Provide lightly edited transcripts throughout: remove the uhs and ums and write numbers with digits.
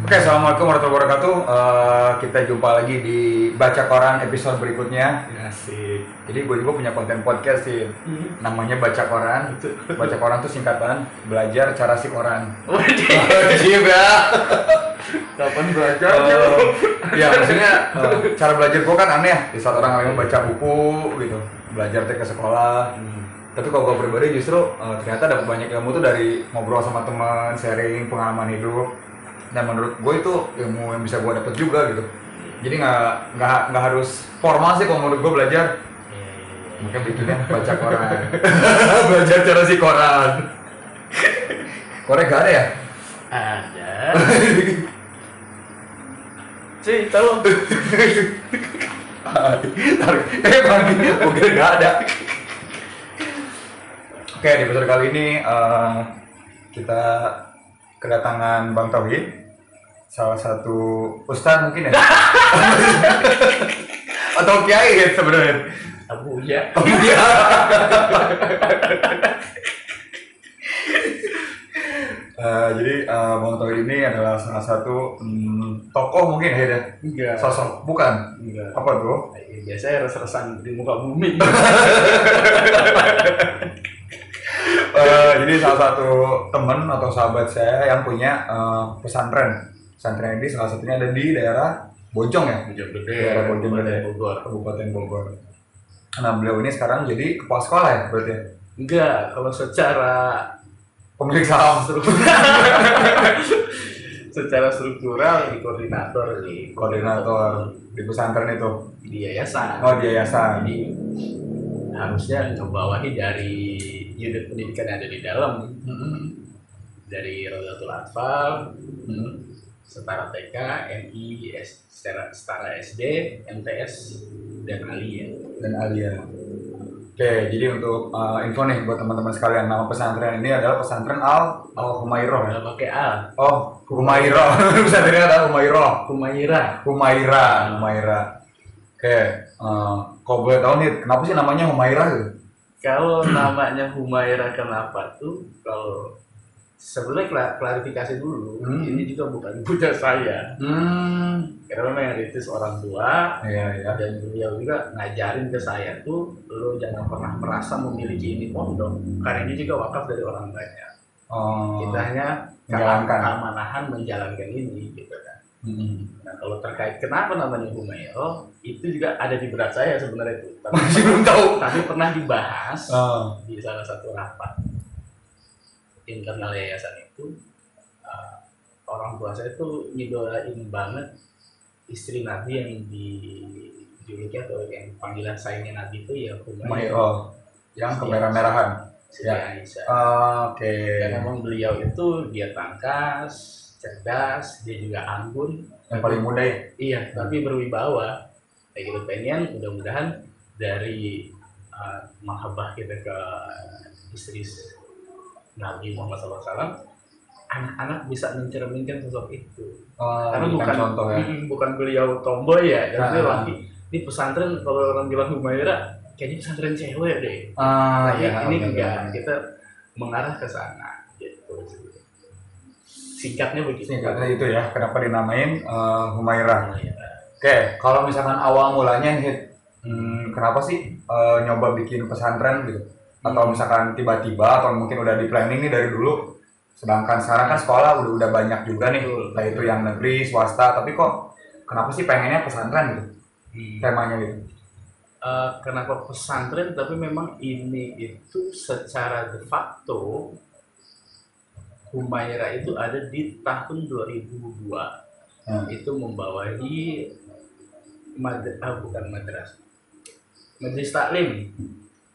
Oke, assalamualaikum warahmatullahi wabarakatuh. Kita jumpa lagi di Baca Koran episode berikutnya. Asik. Jadi gue juga punya konten podcast sih, namanya Baca Koran. Baca Koran itu singkatan belajar cara si koran. Wajib ya. Kapan belajar? Ya maksudnya cara belajar gue kan aneh ya. Di saat orang lain baca buku gitu, belajar ke sekolah. Tapi kalau gue pribadi justru ternyata dapat banyak ilmu tuh dari ngobrol sama teman, sharing pengalaman hidup. Dan menurut gue itu ilmu yang bisa gue dapet juga gitu. Jadi nggak harus formal sih kalau menurut gue belajar. Mungkin bikinnya baca koran. Belajar cara si koran. Korek gak ada ya? Ada. Cuy, tahu? Bang, mungkin gak ada. Oke, di episode kali ini kita kedatangan Bang Tauhid, salah satu ustaz mungkin ya, atau kiai ya sebenarnya. Abu ya. Oh iya. Jadi Bang Tauhid ini adalah salah satu tokoh mungkin ya, Enggak. sosok bukan? Enggak. Apa tuh? Biasanya res-resan di muka bumi. Jadi salah satu teman atau sahabat saya yang punya pesantren. Pesantren ini salah satunya ada di daerah Bojong ya? Daerah Bojong Bogor. Kabupaten Bogor. Nah, beliau ini sekarang jadi kepala sekolah ya berarti ya? Enggak, kalau secara Pemilik saham. secara struktural di koordinator Di pesantren itu. di yayasan. Oh, di yayasan. Jadi harusnya ngebawahi dari unit pendidikan yang ada di dalam, dari Rodatul Atfal, setara TK, MI, setara SD, MTS, dan Alia. Oke, jadi untuk info nih buat teman-teman sekalian, nama pesantren ini adalah pesantren Al Humairah ya. Nggak pakai A. Oh, Humairah. Pesantrennya adalah Humairah. Humairah. Oke, kalau boleh tahu nih, kenapa sih namanya Humairah gitu? Kalau namanya Humairah kenapa tuh? Kalau sebenarnya klarifikasi dulu, ini juga bukan punya saya. Karena memang yang ritis orang tua, Iya. dan beliau juga ngajarin ke saya tuh, lo jangan pernah merasa memiliki ini pondok, karena ini juga wakaf dari orang banyak. Kita hanya Menjalankan. keamanahan menjalankan ini, gitu kan. Nah, kalau terkait kenapa namanya Humairah, itu juga ada di berat saya sebenarnya itu. Masih belum tahu. Tapi pernah dibahas di salah satu rapat internal yayasan itu. Orang tua saya tuh ngidolain banget istri Nabi yang dijuluki atau yang panggilan sayangnya Nabi itu ya Humairah. Yang kemerah-merahan. Siti Aisyah. Oke. Karena memang beliau itu dia tangkas, cerdas, dia juga anggun. Yang paling muda ya? Iya, tapi berwibawa. Kayak gitu, pengen mudah-mudahan dari mahabbah kita ke istri Nabi Muhammad SAW, anak-anak bisa mencerminkan sosok itu. Karena bukan beliau tomboy ya, jadi lagi di pesantren kalau orang bilang Humairah kayaknya pesantren cewek deh. Ini enggak, kita mengarah ke sana gitu. Singkatnya begitu. Singkatnya itu ya, kenapa dinamain Humairah. Oke, kalau misalkan awal mulanya nih, kenapa sih nyoba bikin pesantren gitu? Atau misalkan tiba-tiba, atau mungkin udah di planning nih dari dulu, sedangkan sekarang kan sekolah udah banyak juga nih, entah itu yang negeri, swasta, tapi kok kenapa sih pengennya pesantren gitu? Temanya gitu. Kenapa pesantren? Tapi memang ini itu secara de facto Humairah itu ada di tahun 2002. Itu membawahi Majelis Taklim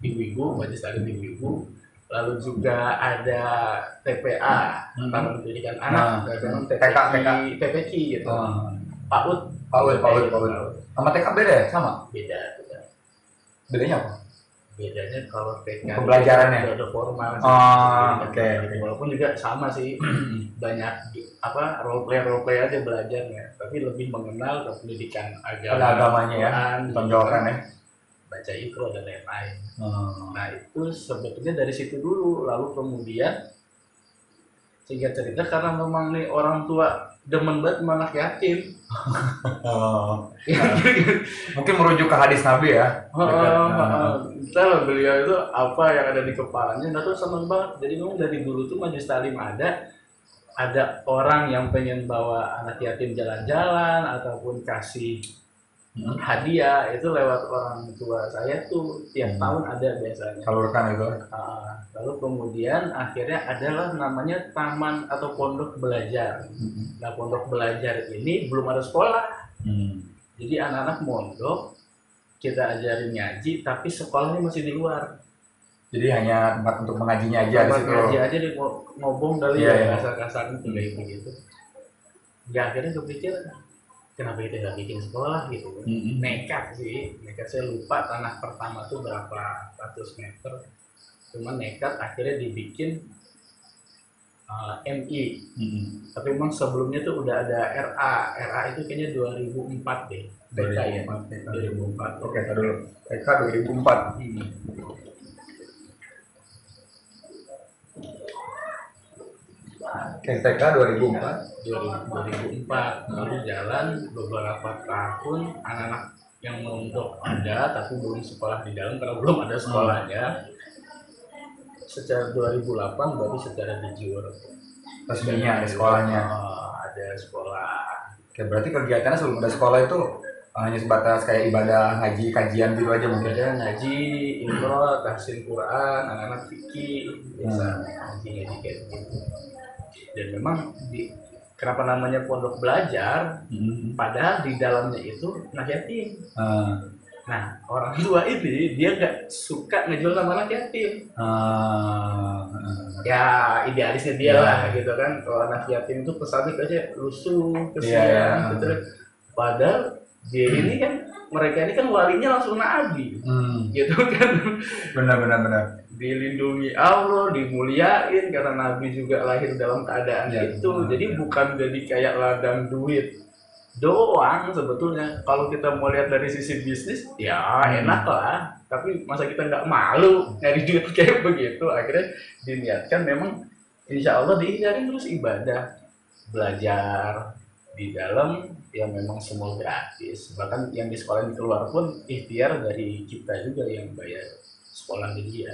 Ibu-ibu, Majelis Taklim Ibu-ibu. Lalu juga ada TPA, Taman Pendidikan Anak, dan TPK gitu. PAUD. Sama TK beda ya? Sama? Beda. Bedanya apa? Bedanya kalau TK pembelajarannya udah formal sih. Oke. Walaupun juga sama sih, banyak role play aja belajarnya, tapi lebih mengenal ke pendidikan agamanya ya, tonjokan ya, baca ikro dan lain-lain. Nah itu sebetulnya dari situ dulu, lalu kemudian singkat cerita karena memang nih orang tua demen banget sama anak yatim. Oh. Mungkin merujuk ke hadis Nabi ya. Entah beliau itu apa yang ada di kepalanya, nah tuh seneng banget. Jadi memang dari dulu tuh majelis taklim ada orang yang pengen bawa anak yatim jalan-jalan ataupun kasih hadiah, itu lewat orang tua saya tuh tiap tahun ada biasanya. Salurkan itu. Lalu kemudian akhirnya adalah namanya taman atau pondok belajar. Nah, pondok belajar ini belum ada sekolah. Jadi anak-anak mondok kita ajarin ngaji, tapi sekolahnya masih di luar. Jadi hanya tempat untuk mengajinya aja di situ. Ngaji aja di ngobong dari kasar-kasar itu kayak begitu. Ya akhirnya kepikiran, kenapa kita nggak bikin sekolah gitu? Nekat saya lupa tanah pertama tuh berapa ratus meter. Cuman nekat akhirnya dibikin MI. Tapi memang sebelumnya tuh udah ada RA itu kayaknya 2004 deh. TK ya. 2004. Oke, dulu. TK 2004. TK 2004 lalu jalan beberapa tahun, anak-anak yang mondok ada tapi belum sekolah di dalam karena belum ada sekolahnya. Secara 2008 baru secara de jure resminya ada sekolahnya. Ada sekolah. Oke, berarti kegiatannya sebelum ada sekolah itu hanya sebatas kayak ibadah, ngaji, kajian gitu aja mungkin. Ada ngaji, imroh, tahsin Quran, anak-anak fikih, biasa ngaji kayak gitu. Dan memang kenapa namanya pondok belajar? Padahal di dalamnya itu anak yatim. Nah, orang tua ini dia nggak suka ngejual nama anak yatim. Ya idealisnya dia lah gitu kan. Kalau anak yatim itu pesannya aja lusuh, kesian, gitu. Padahal dia ini kan, mereka ini kan walinya langsung nabi, gitu kan. Benar. Dilindungi Allah, dimuliain karena Nabi juga lahir dalam keadaan itu. Jadi bukan jadi kayak ladang duit doang sebetulnya. Kalau kita mau lihat dari sisi bisnis, ya enak lah. Tapi masa kita nggak malu nyari duit kayak begitu? Akhirnya diniatkan memang insya Allah diijarin terus ibadah, belajar di dalam yang memang semua gratis. Bahkan yang di sekolah di keluar pun ikhtiar dari kita juga yang bayar sekolah di dia.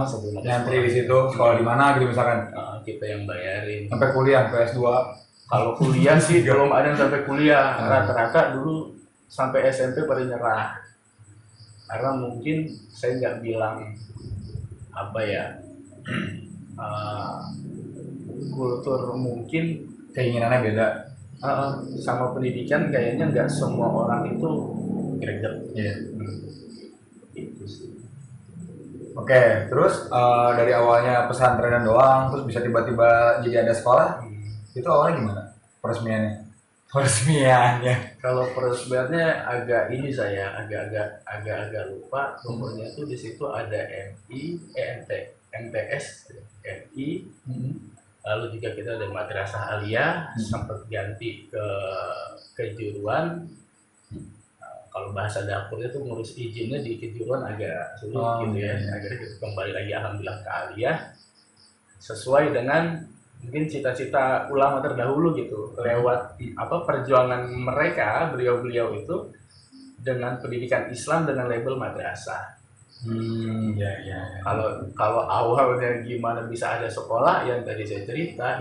Sebelum nyantri di situ, sekolah di mana gitu misalkan. Kita yang bayarin. Sampai kuliah, PS2. Kalau kuliah sih belum ada yang sampai kuliah. Rata-rata dulu sampai SMP pada nyerah. Karena mungkin saya nggak bilang apa ya, kultur mungkin keinginannya beda. Sama pendidikan kayaknya nggak semua orang itu greget. Itu sih. Oke, terus dari awalnya pesantrenan doang, terus bisa tiba-tiba jadi ada sekolah, itu awalnya gimana? Peresmiannya? Kalau peresmiannya agak ini saya agak lupa. Nomornya tuh di situ ada MTS, MI. Lalu juga kita ada madrasah aliyah, sempat ganti ke kejuruan. Kalau bahasa dapurnya tuh ngurus izinnya di kejuruan agak sulit gitu ya. Akhirnya kita kembali lagi alhamdulillah ke aliyah sesuai dengan mungkin cita-cita ulama terdahulu gitu, lewat perjuangan mereka, beliau-beliau itu dengan pendidikan Islam dengan label madrasah. Kalau awalnya gimana bisa ada sekolah yang tadi saya cerita,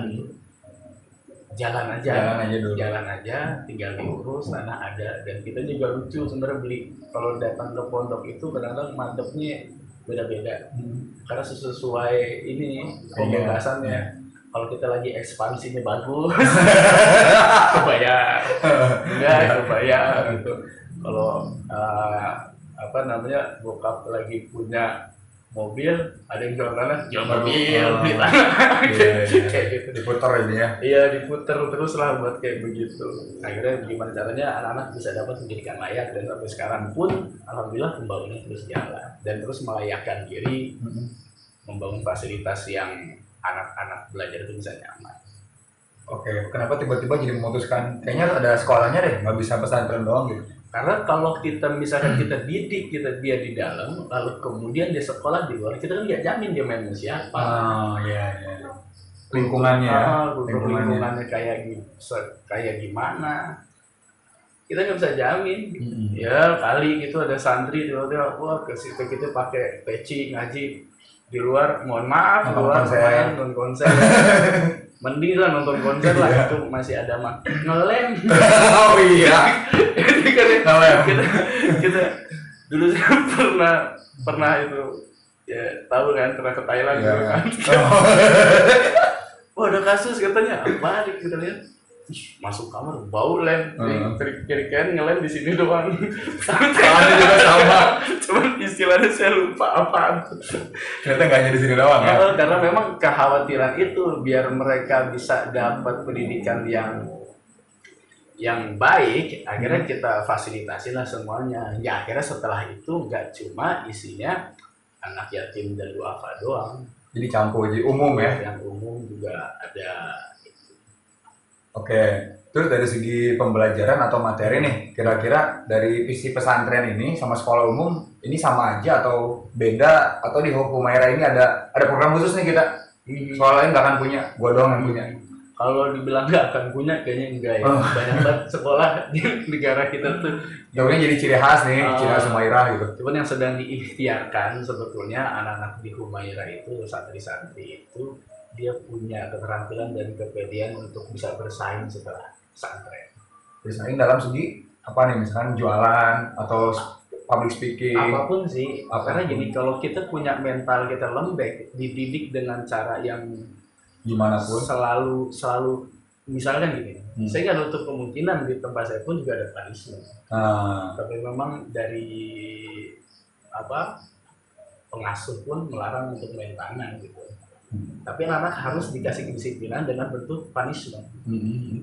jalan aja, tinggal diurus, tanah ada. Dan kita juga lucu sebenarnya beli, kalau datang ke pondok itu kadang-kadang madepnya beda-beda, karena sesuai ini pembebasannya. Kalau kita lagi ekspansinya bagus, kebayar gitu. Kalau bokap lagi punya mobil, ada yang jual tanah, jual mobil, beli tanah, kayak gitu. Diputer ini ya? Iya, diputer terus lah buat kayak begitu. Akhirnya gimana caranya anak-anak bisa dapat pendidikan layak, dan sampai sekarang pun alhamdulillah pembangunan terus jalan dan terus melayakkan diri, membangun fasilitas yang anak-anak belajar itu bisa nyaman. Oke, kenapa tiba-tiba jadi memutuskan kayaknya ada sekolahnya deh, nggak bisa pesantren doang gitu? Karena kalau kita misalkan kita didik dia di dalam, lalu kemudian dia sekolah di luar, kita kan nggak jamin dia main sama siapa. lingkungannya ya. Kultur lingkungannya kayak gimana, kita nggak bisa jamin. Ya kali gitu ada santri tiba-tiba wah ke situ kita pakai peci ngaji di luar, mohon maaf Nonton luar konser. main nonton konser. Mending lah nonton konser lah, itu masih ada mah ngelem. Oh iya. Itu kan ya, Ngelem. kita dulu saya pernah itu ya tahu kan, pernah ke Thailand gitu kan. Wah ada kasus katanya apa kita lihat, ih, masuk kamar bau lem, kiri kan ngelem di sini doang. Soalnya juga sama. Cuman istilahnya saya lupa apa. Ternyata nggak hanya di sini doang ya. Karena memang kekhawatiran itu biar mereka bisa dapat pendidikan yang baik, akhirnya kita fasilitasi lah semuanya. Ya akhirnya setelah itu nggak cuma isinya anak yatim dan duafa doang. Jadi campur, jadi umum ya. Yang umum juga ada. Oke, terus dari segi pembelajaran atau materi nih, kira-kira dari visi pesantren ini sama sekolah umum ini sama aja atau beda, atau di Humaira ini ada program khusus nih kita? Sekolah lain nggak akan punya, gua doang yang punya. Kalau dibilang nggak akan punya, kayaknya enggak ya. Banyak banget sekolah di negara kita tuh. Jauhnya jadi ciri khas nih, ciri khas Humaira gitu. Cuman yang sedang diikhtiarkan sebetulnya anak-anak di Humaira itu, santri-santri itu, dia punya keterampilan dan kepedean untuk bisa bersaing setelah pesantren. Bersaing dalam segi apa nih, misalkan jualan atau public speaking? Apapun sih, karena gini, kalau kita punya mental kita lembek, dididik dengan cara yang gimana pun selalu misalkan gini, saya nggak nutup kemungkinan di tempat saya pun juga ada punishment. Tapi memang dari pengasuh pun melarang untuk main tangan gitu. Tapi anak-anak harus dikasih kedisiplinan dengan bentuk punishment.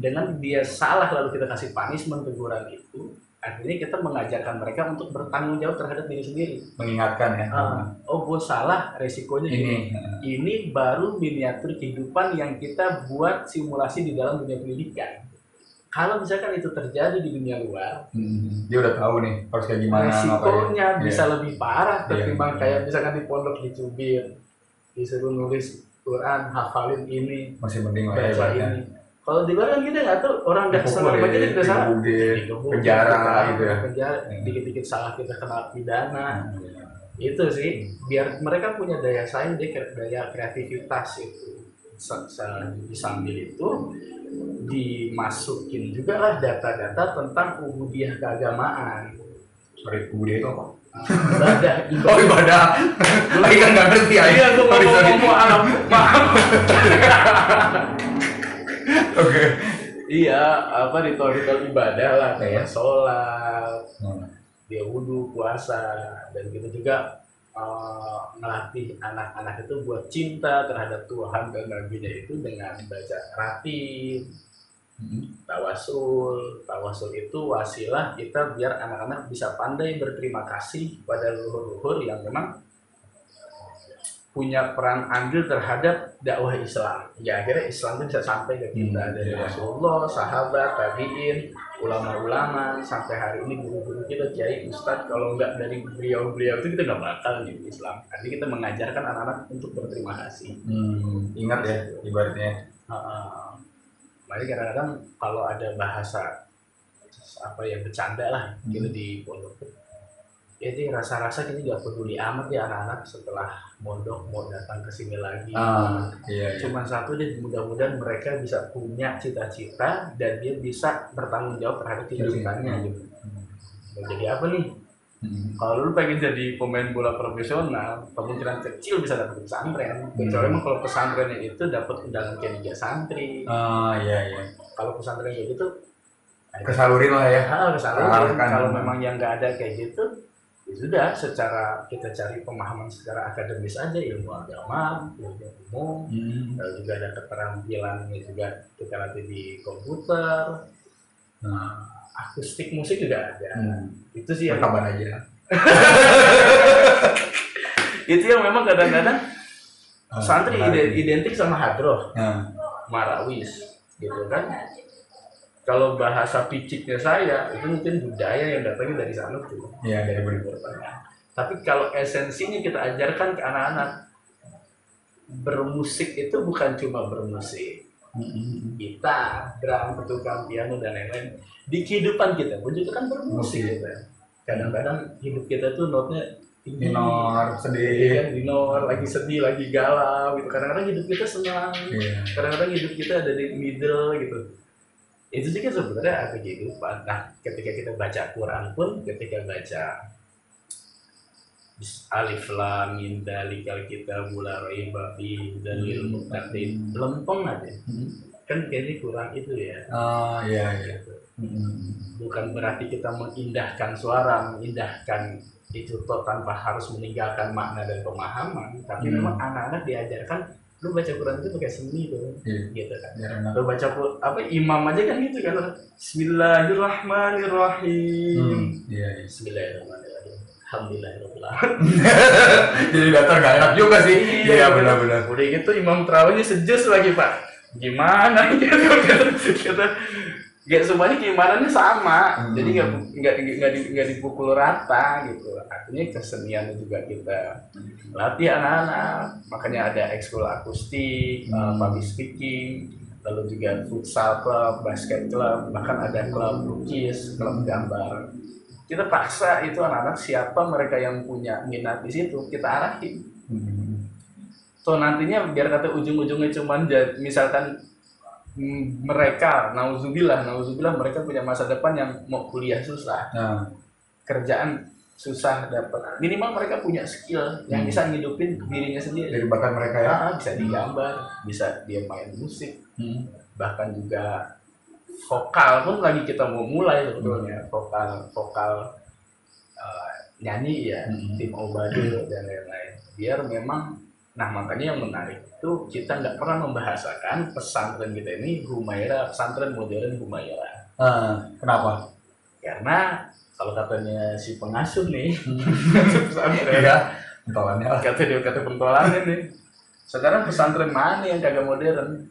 Dengan dia salah lalu kita kasih punishment, teguran itu, akhirnya kita mengajarkan mereka untuk bertanggung jawab terhadap diri sendiri. Mengingatkan ya. Oh gue salah, resikonya ini. Ini baru miniatur kehidupan yang kita buat simulasi di dalam dunia pendidikan. Kalau misalkan itu terjadi di dunia luar, dia udah tahu nih harus kayak gimana. Resikonya bisa lebih parah ketimbang kayak misalkan di pondok dicubit, disuruh nulis Quran, hafalin ini, masih mending lah baca ini. Kalau di luar kan kita nggak tahu, orang nggak salah baca kita udah salah, penjara gitu ya. Penjara, dikit-dikit salah kita kena pidana. Itu sih, biar mereka punya daya saing, daya kreativitas itu. Sambil itu dimasukin juga lah data-data tentang ubudiyah keagamaan. Sorry, ubudiyah itu apa? Ibadah. Oh ibadah. Lagi kan nggak ngerti ya. Iya, tuh ngomong anak maaf. Oke. Iya, ritual ibadah lah kayak sholat, dia wudhu, puasa, dan gitu juga melatih anak-anak itu buat cinta terhadap Tuhan dan Nabi-Nya itu dengan baca ratib, tawasul itu wasilah kita biar anak-anak bisa pandai berterima kasih pada leluhur-leluhur yang memang punya peran andil terhadap dakwah Islam. Ya akhirnya Islam itu bisa sampai ke kita dari Rasulullah, sahabat, tabiin, ulama-ulama, sampai hari ini guru-guru kita, kiai, ustadz. Kalau nggak dari beliau-beliau itu kita nggak bakal nih Islam. Nanti kita mengajarkan anak-anak untuk berterima kasih. Ingat ya ibaratnya. Makanya kadang-kadang kalau ada bahasa bercanda lah gitu di pondok, jadi rasa-rasa kita nggak peduli amat ya anak-anak setelah mondok mau datang ke sini lagi. Cuma satu deh, mudah-mudahan mereka bisa punya cita-cita dan dia bisa bertanggung jawab terhadap cita-citanya gitu. Mau jadi apa nih? Kalau lu pengen jadi pemain bola profesional, kemungkinan kecil bisa dapat pesantren. Kecuali emang kalau pesantrennya itu dapat undangan ke Liga Santri. Kalau pesantren kayak gitu, kesalurin lah ya. Kesalurin. Kalau memang yang nggak ada kayak gitu, ya sudah, secara kita cari pemahaman secara akademis aja, ilmu agama, ilmu umum, lalu juga ada keterampilannya juga kita latih di komputer, akustik musik juga ada. Itu sih yang kapan aja. Itu yang memang kadang-kadang santri identik sama hadroh, marawis, gitu kan. Kalau bahasa piciknya saya itu mungkin budaya yang datangnya dari sana tuh, dari Timur Tengah. Tapi kalau esensinya kita ajarkan ke anak-anak, bermusik itu bukan cuma bermusik, gitar, drum, tukang piano dan lain-lain. Di kehidupan kita pun juga kan bermusik gitu. Kadang-kadang hidup kita tuh notnya tinggi, minor, sedih, kan minor, lagi sedih, lagi galau gitu. Kadang-kadang hidup kita senang, kadang-kadang hidup kita ada di middle gitu. Itu juga sebenarnya ada kehidupan. Nah, ketika kita baca Quran pun, ketika baca Alif Lam Mim Dzalikal Kitabul La Raiba Fihi Hudal Muttaqin, lempeng aja. Kan kayaknya kurang itu ya. Iya. Bukan berarti kita mengindahkan suara, mengindahkan itu tanpa harus meninggalkan makna dan pemahaman, tapi memang anak-anak diajarkan lu baca Quran itu pakai seni tuh, gitu kan. Lu baca apa imam aja kan gitu kan, Bismillahirrahmanirrahim. Bismillahirrahmanirrahim. Alhamdulillahirabbil alamin. Jadi datar nggak enak juga sih. Iya benar-benar. Udah gitu imam terawihnya sejus lagi Pak. Gimana gitu kita ya semuanya keimanannya sama, jadi nggak dipukul rata gitu. Artinya kesenian juga kita latih anak-anak, makanya ada ekskul akustik, public speaking, lalu juga futsal club, basket club, bahkan ada klub lukis, klub gambar. Kita paksa itu anak-anak siapa mereka yang punya minat di situ kita arahin. So nantinya biar kata ujung-ujungnya cuman misalkan mereka nauzubillah mereka punya masa depan yang mau kuliah susah, kerjaan susah dapat, minimal mereka punya skill yang bisa ngidupin dirinya sendiri dari bakat mereka ya. Bisa digambar, bisa dia main musik, bahkan juga vokal pun lagi kita mau mulai sebetulnya. vokal nyanyi ya, tim Obado dan lain-lain, biar memang. Nah makanya yang menarik itu kita nggak pernah membahasakan pesantren kita ini Humaira, pesantren modern Humaira. Kenapa? Karena kalau katanya si pengasuh nih, pesantren, kata pentolannya nih. Sekarang pesantren mana yang kagak modern?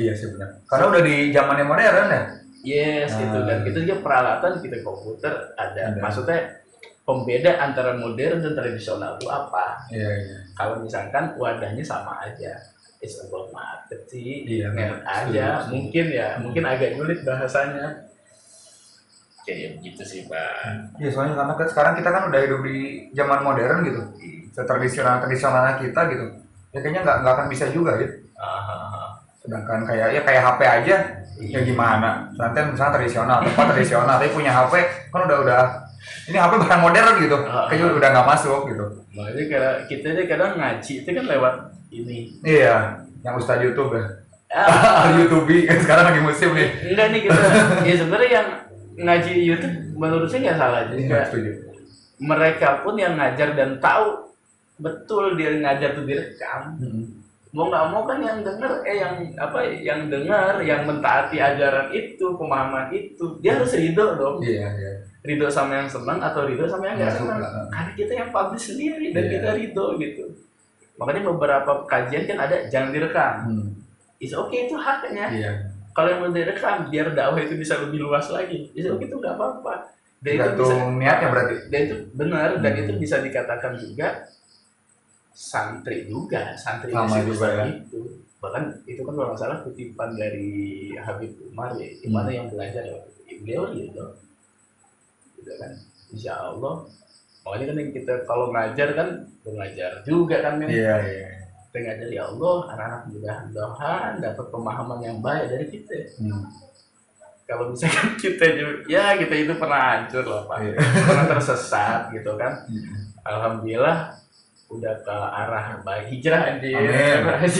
Iya sih benar. Karena udah di zamannya modern ya. Yes, gitu. Dan kita juga peralatan, kita komputer ada. Maksudnya pembeda antara modern dan tradisional itu apa? Iya. Kalau misalkan wadahnya sama aja, it's about market sih, merek aja. Mungkin agak sulit bahasanya. Kayak begitu sih Pak. Iya soalnya karena sekarang kita kan udah hidup di zaman modern gitu, tradisionalnya kita gitu. Ya kayaknya nggak akan bisa juga ya. Sedangkan kayak HP aja, ya gimana? Santai misalnya tradisional, tempat tradisional, tapi punya HP kan udah. Ini HP barang modern gitu, kayaknya udah nggak masuk gitu. Makanya kita ini kadang ngaji itu kan lewat ini. Iya, yang Ustadz YouTube ya. YouTube kan sekarang lagi musim nih. Enggak nih kita, ya sebenarnya yang ngaji YouTube menurut saya nggak salah juga. Mereka pun yang ngajar dan tahu betul dia ngajar tuh direkam. Mau nggak mau kan yang dengar yang mentaati ajaran itu, pemahaman itu, dia harus ridho dong. Iya. Ridho sama yang senang atau ridho sama yang nggak senang, karena kita yang publish sendiri dan kita ridho gitu. Makanya beberapa kajian kan ada jangan direkam. It's okay, itu haknya. Kalau yang mau direkam biar dakwah itu bisa lebih luas lagi, it's okay, itu nggak apa-apa. Dan itu bisa niatnya berarti. Dan itu benar, dan itu bisa dikatakan juga santri juga ya. Itu bahkan itu kan kalau nggak salah kutipan dari Habib Umar ya, di mana yang belajar ya beliau gitu kan, insya Allah. Makanya kan yang kita kalau ngajar kan belajar juga kan Iya. Kita ngajar ya Allah, anak-anak mudah-mudahan dapat pemahaman yang baik dari kita. Kalau misalkan kita itu pernah hancur loh Pak, pernah tersesat gitu kan. Alhamdulillah udah ke arah baik, hijrah anjir. Harus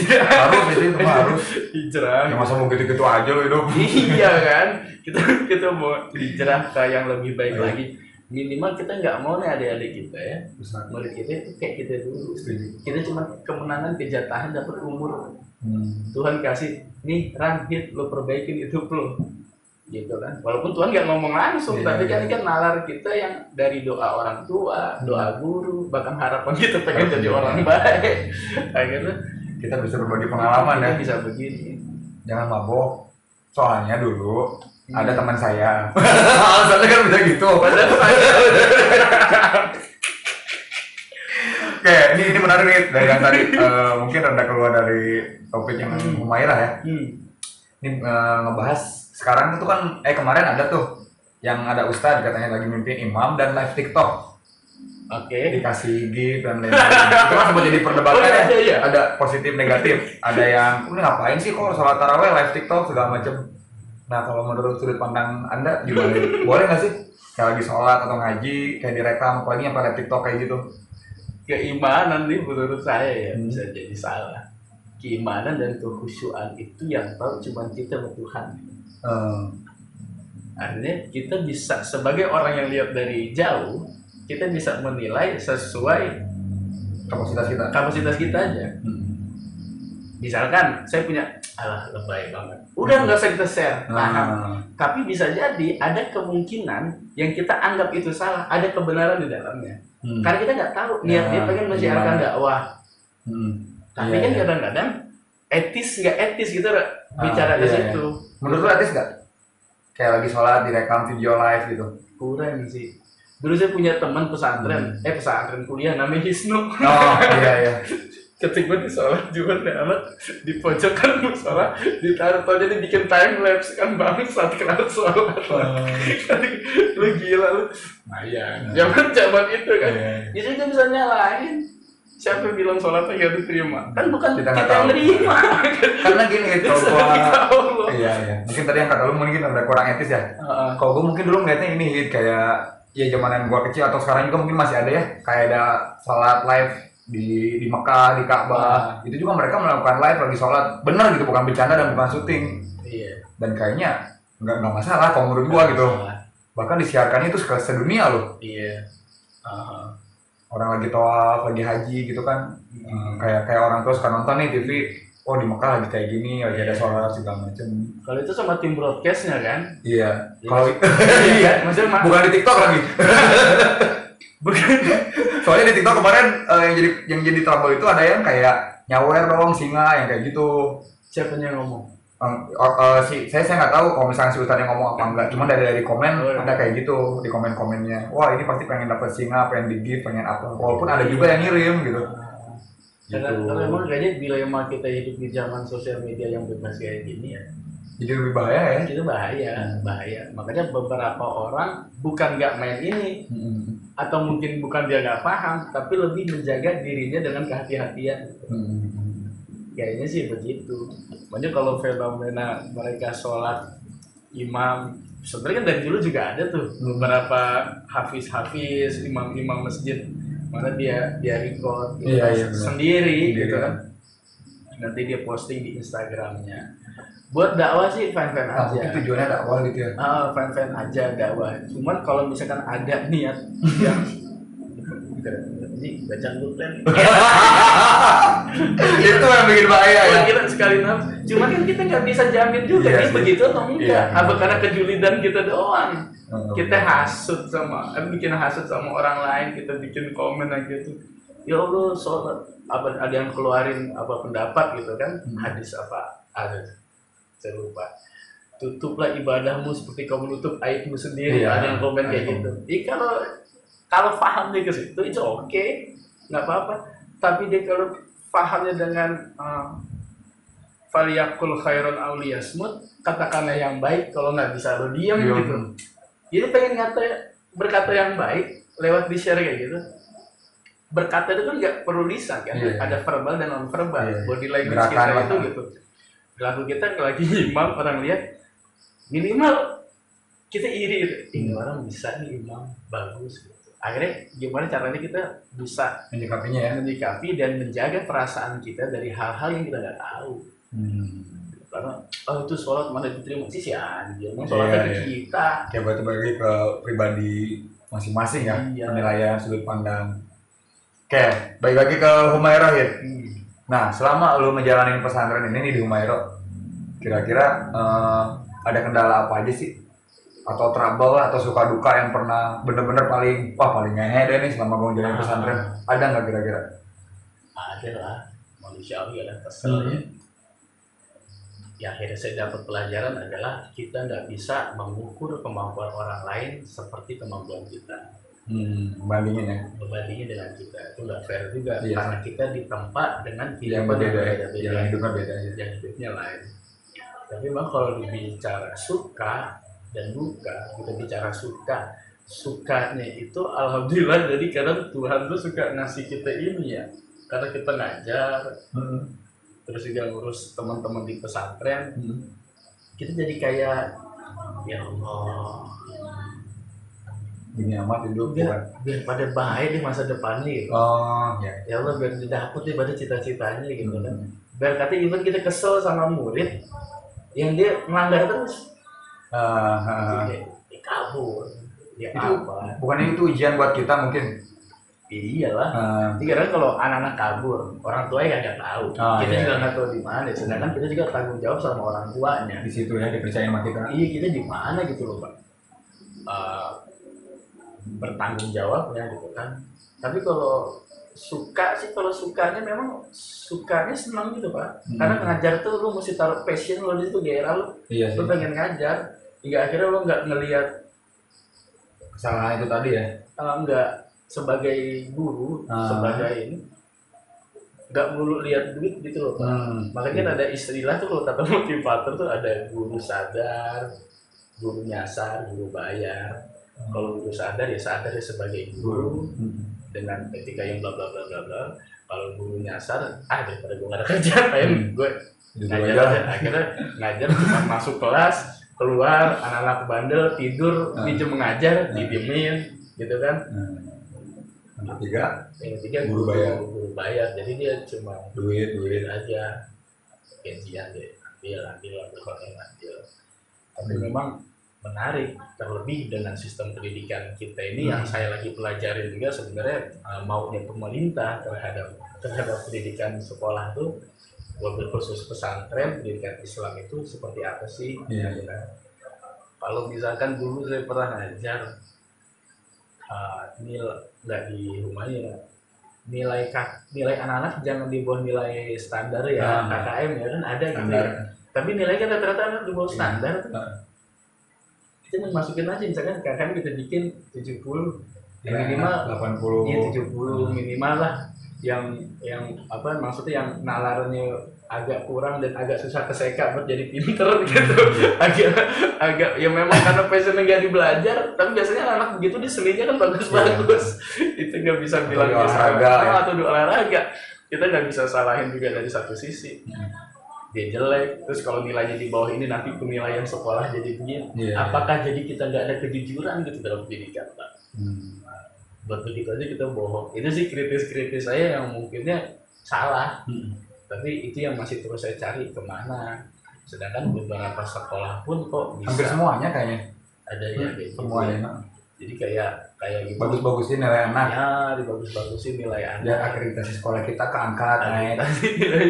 hijrah. Ya masa mau gitu-gitu aja lo hidup. Iya kan, kita mau hijrah ke yang lebih baik lagi. Minimal kita nggak mau nih adik-adik kita ya, murid kita itu kayak kita dulu. Kita cuma kemenangan, kejatahan, dapat umur. Tuhan kasih nih hit lo perbaikin hidup lo, gitu kan. Walaupun Tuhan nggak ngomong langsung, tapi kan nalar kita yang dari doa orang tua, doa guru, bahkan harapan kita pengen jadi orang baik. Akhirnya kita bisa berbagi pengalaman ya. Bisa begini. Jangan mabok. Soalnya dulu ada teman saya. Alasannya kan bisa gitu. Oke, ini menarik nih dari yang tadi mungkin rada keluar dari topik yang Humairah ya. Ini ngebahas sekarang itu kan kemarin ada tuh yang ada ustadz katanya lagi mimpin imam dan live TikTok. Oke. Dikasih gift dan lain-lain. Itu kan sempat jadi perdebatan ya. Iya. Ada positif negatif. Ada yang ini ngapain sih kok sholat taraweh live TikTok segala macam. Nah kalau menurut sudut pandang Anda gimana? Boleh nggak sih kayak lagi sholat atau ngaji kayak direkam apalagi yang pada TikTok kayak gitu? Keimanan nih menurut saya ya bisa jadi salah. Keimanan dan kekhusyuan itu yang tahu cuma kita dan Tuhan. Artinya kita bisa sebagai orang yang lihat dari jauh, kita bisa menilai sesuai kapasitas kita aja. Misalkan saya punya lebay banget, udah nggak usah kita share. Tapi bisa jadi ada kemungkinan yang kita anggap itu salah, ada kebenaran di dalamnya. Karena kita nggak tahu niat dia pengen menyiarkan dakwah. Tapi kan kadang-kadang etis nggak etis gitu bicara ke situ. Menurut lu etis nggak? Kayak lagi sholat direkam video live gitu? Kurang sih. Dulu saya punya teman pesantren kuliah namanya Hisnu. Oh iya. Ketika di sholat juga anak di pojokan musola ditaruh jadi bikin time lapse kan bangsat kenal sholat. Lu gila lu. Zaman itu kan. Jadi kita bisa nyalain. Siapa yang bilang sholatnya gak diterima? Kan bukan kita yang nerima. Karena gini kalau iya. Mungkin tadi yang kata lu mungkin udah kurang etis ya. Kalau gue mungkin dulu ngeliatnya ini kayak ya zamanan gua kecil atau sekarang juga mungkin masih ada ya kayak ada sholat live di Mekah, di Ka'bah. Itu juga mereka melakukan live lagi sholat bener gitu, bukan bercanda dan bukan syuting. Iya. Dan kayaknya nggak masalah kalau menurut gua gitu. Bahkan disiarkannya itu sedunia loh. Iya. Orang lagi tawaf, lagi haji gitu kan. Kayak orang terus kan nonton nih TV. Oh di Mekah lagi kayak gini, lagi ada sholat segala macam. Kalau itu sama tim broadcastnya kan? Iya. Kalau iya, maksudnya bukan di TikTok lagi. Bukan. Soalnya di TikTok kemarin yang jadi trouble itu ada yang kayak nyawer dong singa yang kayak gitu. Siapa yang ngomong? Saya nggak tahu kalau misalnya si Ustadz yang ngomong apa enggak. Cuma dari komen ada kayak gitu di komen-komennya. Wah ini pasti pengen dapat singa, pengen di gift, pengen apa. Walaupun ada juga yang ngirim gitu. Karena memang kayaknya dilema kita hidup di zaman sosial media yang bebas kayak gini ya. Jadi lebih bahaya ya? Itu bahaya. Makanya beberapa orang bukan nggak main ini, atau mungkin bukan dia nggak paham, tapi lebih menjaga dirinya dengan kehati-hatian. Kayaknya sih begitu. Makanya kalau fenomena mereka sholat imam, sebenarnya kan dari dulu juga ada tuh beberapa hafiz, imam masjid. Mana dia record gitu sendiri gitu kan, nanti dia posting di Instagramnya. Buat dakwah sih fan-fan aja. Mungkin tujuannya dakwah gitu ya. Fan-fan aja dakwah. Cuman kalau misalkan ada niat yang ini baca dulu kan. Itu yang bikin bahaya ya. Kita sekali cuman kan kita nggak bisa jamin juga ini begitu atau enggak. Apa karena kejulidan kita doang. Kita bikin hasut sama orang lain, kita bikin komen aja tuh. Ya Allah, sholat ada yang keluarin pendapat gitu kan, hadis ada saya lupa. Tutuplah ibadahmu seperti kau menutup aibmu sendiri. Ada yang komen kayak gitu. Kalau paham dia ke situ itu oke, nggak apa-apa. Tapi dia kalau pahamnya dengan faliyakul khairon auliyasmut, katakanlah yang baik. Kalau nggak bisa lo diam gitu. Jadi pengen berkata yang baik lewat di-share kayak gitu. Berkata itu kan nggak perlu lisan kan, ada verbal dan non verbal. Body language kita itu gitu. Lalu kita lagi imam, orang lihat minimal kita iri gitu. Ini orang bisa nih imam bagus gitu. Akhirnya gimana caranya kita bisa menyikapi dan menjaga perasaan kita dari hal-hal yang kita nggak tahu. Karena itu sholat mana diterima sih anjir, sholatnya ke kita. Kayak berarti bagi ke pribadi masing-masing ya, penilaian sudut pandang. Oke, balik lagi ke Humairah ya. Nah, selama lu menjalani pesantren ini di Humairah, kira-kira ada kendala apa aja sih? Atau trouble atau suka duka yang pernah bener-bener paling ngehe deh nih selama gue menjalani pesantren? Ada nggak kira-kira? Ada lah, manusiawi ada kesel ya. Ya akhirnya saya dapat pelajaran adalah kita nggak bisa mengukur kemampuan orang lain seperti kemampuan kita. Bandingin ya. Membandingin dengan kita itu nggak fair juga, Iya. karena kita ditempa dengan Yang kehidupan berbeda ya, berbeda-beda, yang hidupnya beda ya. yang hidupnya lain. Tapi memang kalau dibicara suka dan duka, kita bicara suka, sukanya itu alhamdulillah, jadi kadang Tuhan tuh suka ngasih kita ini ya, karena kita ngajar, terus juga ngurus teman-teman di pesantren, kita jadi kayak ya Allah, Ini amat hidup biar, bukan. biar pada baik di masa depannya gitu. Oh ya. Ya Allah, biar didapet deh pada cita-citanya gitu kan. Biar kata even kita kesel sama murid yang dia melanggar terus, dia kabur, dia Itu apa? bukannya itu ujian buat kita mungkin. Iyalah. Jadi kan kalau anak-anak kabur, orang tuanya nggak tahu, kita juga nggak tahu di mana. Sedangkan kita juga tanggung jawab sama orang tuanya. Di situ ya dipercaya sama kita. Iya, kita di mana gitu loh Pak. Bertanggung jawabnya gitu kan. Tapi kalau suka sih, kalau sukanya memang sukanya senang gitu Pak. Karena ngajar tuh lu mesti taruh passion lo di situ, gairah lu. Iya Lu sih. pengen ngajar, hingga akhirnya lu nggak ngelihat Kesalahan itu tadi ya. nggak sebagai guru, sebagai ini, nggak melulu lihat duit gitu loh Pak. Makanya kan ada istilah tuh kalau kata motivator tuh ada guru sadar, guru nyasar, guru bayar. Kalau guru sadar ya sadar ya sebagai guru dengan etika yang bla bla bla bla bla. Kalau guru nyasar, daripada gue nggak ada kerjaan, gue ngajar aja. Akhirnya ngajar cuma masuk kelas, keluar, anak-anak bandel tidur, pinjam mengajar, didiemin, gitu kan. Yang ketiga guru bayar. Jadi dia cuma duit aja, gajian deh, ambil Tapi memang menarik, terlebih dengan sistem pendidikan kita ini yang saya lagi pelajarin juga sebenarnya, maunya pemerintah terhadap pendidikan sekolah tuh, wabil khusus pesantren, pendidikan Islam itu seperti apa sih? Iya. Kalau misalkan dulu saya pernah ngajar, nggak di rumahnya, nilai anak-anak jangan di bawah nilai standar ya, KKM ya kan ada gitu ya. Tapi nilai kan rata-rata di bawah standar tuh. Kita masukin aja, misalkan KKM kita bikin 70, minimal 80. Iya 70 minimal lah. Yang apa maksudnya, yang nalarnya agak kurang dan agak susah keseka buat jadi pinter gitu. agak ya memang karena passionnya nggak di belajar, tapi biasanya anak begitu di seninya kan bagus-bagus. Itu nggak bisa bilang di olahraga atau di olahraga. Kita nggak bisa salahin juga dari satu sisi. Dia jelek, terus kalau nilainya di bawah ini nanti penilaian sekolah jadi begini. Apakah jadi kita nggak ada kejujuran gitu dalam pendidikan Pak? Buat begitu aja kita bohong. Itu sih kritis saya yang mungkinnya salah. Tapi itu yang masih terus saya cari kemana. Sedangkan beberapa sekolah pun kok bisa. Hampir semuanya kayaknya. Ada ya kayak semuanya. Gitu. Jadi kayak gitu. Bagus-bagusin nilai anak. Ya, dibagus-bagusin nilai anak. Dan akreditasi sekolah kita keangkat naik.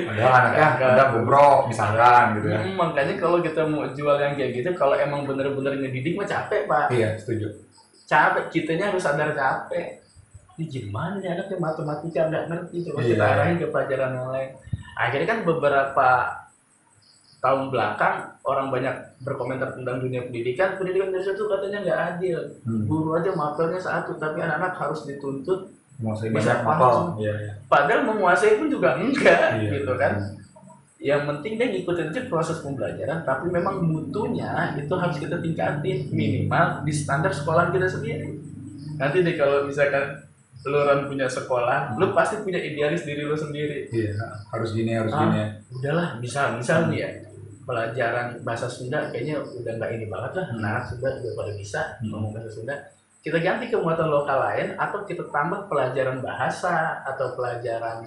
Padahal anaknya udah bobrok misalkan gitu ya. Makanya kalau kita mau jual yang kayak gitu, kalau emang bener-bener ngedidik mah capek Pak. Iya, setuju. Capek, kitanya harus sadar capek. Ini gimana nih anaknya matematika nggak ngerti, coba kita arahin ke pelajaran yang lain. Akhirnya kan beberapa tahun belakang orang banyak berkomentar tentang dunia pendidikan Indonesia itu katanya nggak adil. Guru aja mapelnya 1, tapi anak-anak harus dituntut bisa paham. Padahal menguasai pun juga enggak, gitu kan. Yang penting dia ngikutin aja proses pembelajaran, tapi memang mutunya itu harus kita tingkatin minimal di standar sekolah kita sendiri. Nanti deh kalau misalkan lu punya sekolah, lu pasti punya idealis diri lu sendiri. Iya, harus gini, harus gini. Udahlah, misal nih ya, pelajaran bahasa Sunda kayaknya udah nggak ini banget lah, anak Sunda udah pada bisa ngomong bahasa Sunda. Kita ganti ke muatan lokal lain, atau kita tambah pelajaran bahasa atau pelajaran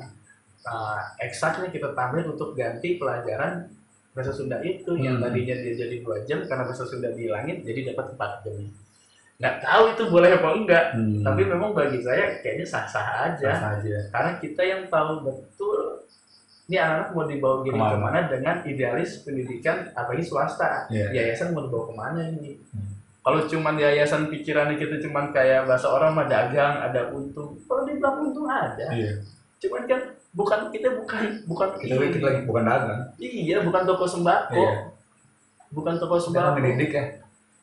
eksaknya kita tambahin untuk ganti pelajaran bahasa Sunda itu yang tadinya dia jadi 2 jam karena bahasa Sunda dihilangin jadi dapat 4 jam. Nggak tahu itu boleh apa enggak, tapi memang bagi saya kayaknya sah-sah aja. Karena kita yang tahu betul ini anak-anak mau dibawa gini kemana dengan idealis pendidikan apalagi swasta. Yayasan mau dibawa kemana ini? Kalau cuman yayasan pikirannya kita cuman kayak bahasa orang mah dagang, ada untung. Kalau dibilang untung ada. Cuman kan kita lagi bukan dagang. Iya, bukan toko sembako. Bukan toko sembako. Kita mendidik ya.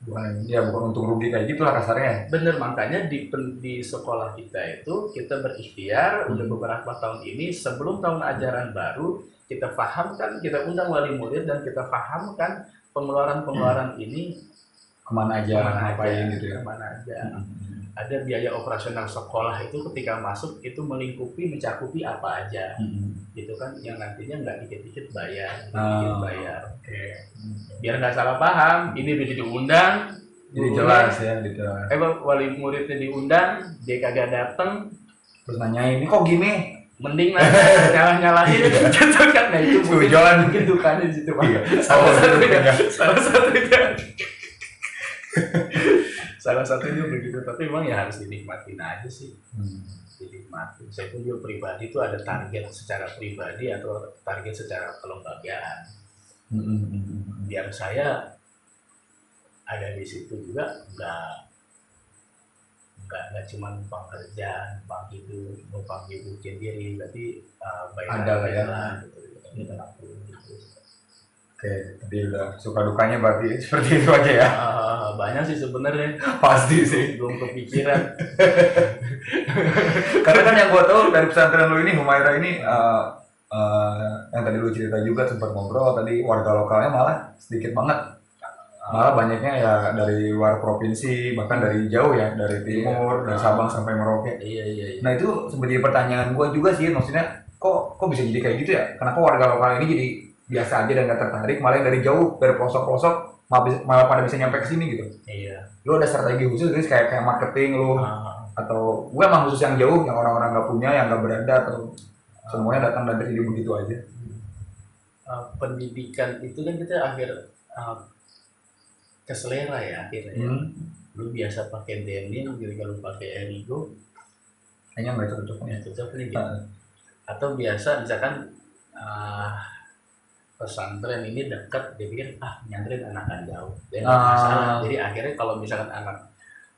bukan untung rugi kayak gitulah kasarnya. Bener, makanya di sekolah kita itu kita berikhtiar udah beberapa tahun ini sebelum tahun ajaran baru kita pahamkan, kita undang wali murid dan kita pahamkan pengeluaran ini Kemana aja, kemana ngapain aja, gitu ya. kemana aja. Ada biaya operasional sekolah itu ketika masuk itu melingkupi mencakupi apa aja, gitu kan, yang nantinya nggak dikit-dikit bayar, dikit bayar. Oke. Biar nggak salah paham, ini udah diundang, Jadi jelas ya gitu. wali muridnya diundang, dia kagak dateng, Terus nanyain, ini kok gini? mending nanya nyalah-nyalahin gitu kan. Nah itu Sujon gitu kan di situ Pak. Iya. Salah satunya begitu, tapi memang ya harus dinikmatin aja sih. Dinikmatin. Saya pun juga pribadi itu ada target secara pribadi atau target secara kelembagaan. Biar saya ada di situ juga nggak cuma numpang kerja, numpang hidup sendiri, tapi ada lah ya. Gitu. Oke, tadi udah suka dukanya berarti seperti itu aja ya. Banyak sih sebenarnya. Pasti sih. Belum kepikiran. Karena kan yang gue tahu dari pesantren lu ini, Humaira ini, yang tadi lu cerita juga sempat ngobrol tadi, warga lokalnya malah sedikit banget. Malah banyaknya ya dari luar provinsi, bahkan dari jauh ya, dari timur, dari Sabang sampai Merauke. Iya. Nah itu sebenarnya pertanyaan gue juga sih, maksudnya kok bisa jadi kayak gitu ya? Kenapa warga lokal ini jadi biasa aja dan gak tertarik, malah yang dari jauh, dari pelosok-pelosok malah pada bisa nyampe ke sini gitu. Iya. Lu ada strategi khusus guys, kayak marketing lu, atau gue emang khusus yang jauh, yang orang-orang nggak punya, yang nggak berada, atau semuanya datang dari hidup begitu aja? Pendidikan itu kan kita keselera ya akhirnya ya. Lu biasa pakai denim, jadi kalau pakai Erigo Kayaknya nggak cocok ya cocok nih gitu. Atau biasa misalkan pesantren ini dekat, dia pikir nyantrin anak jauh, dia nggak masalah. Jadi akhirnya kalau misalkan anak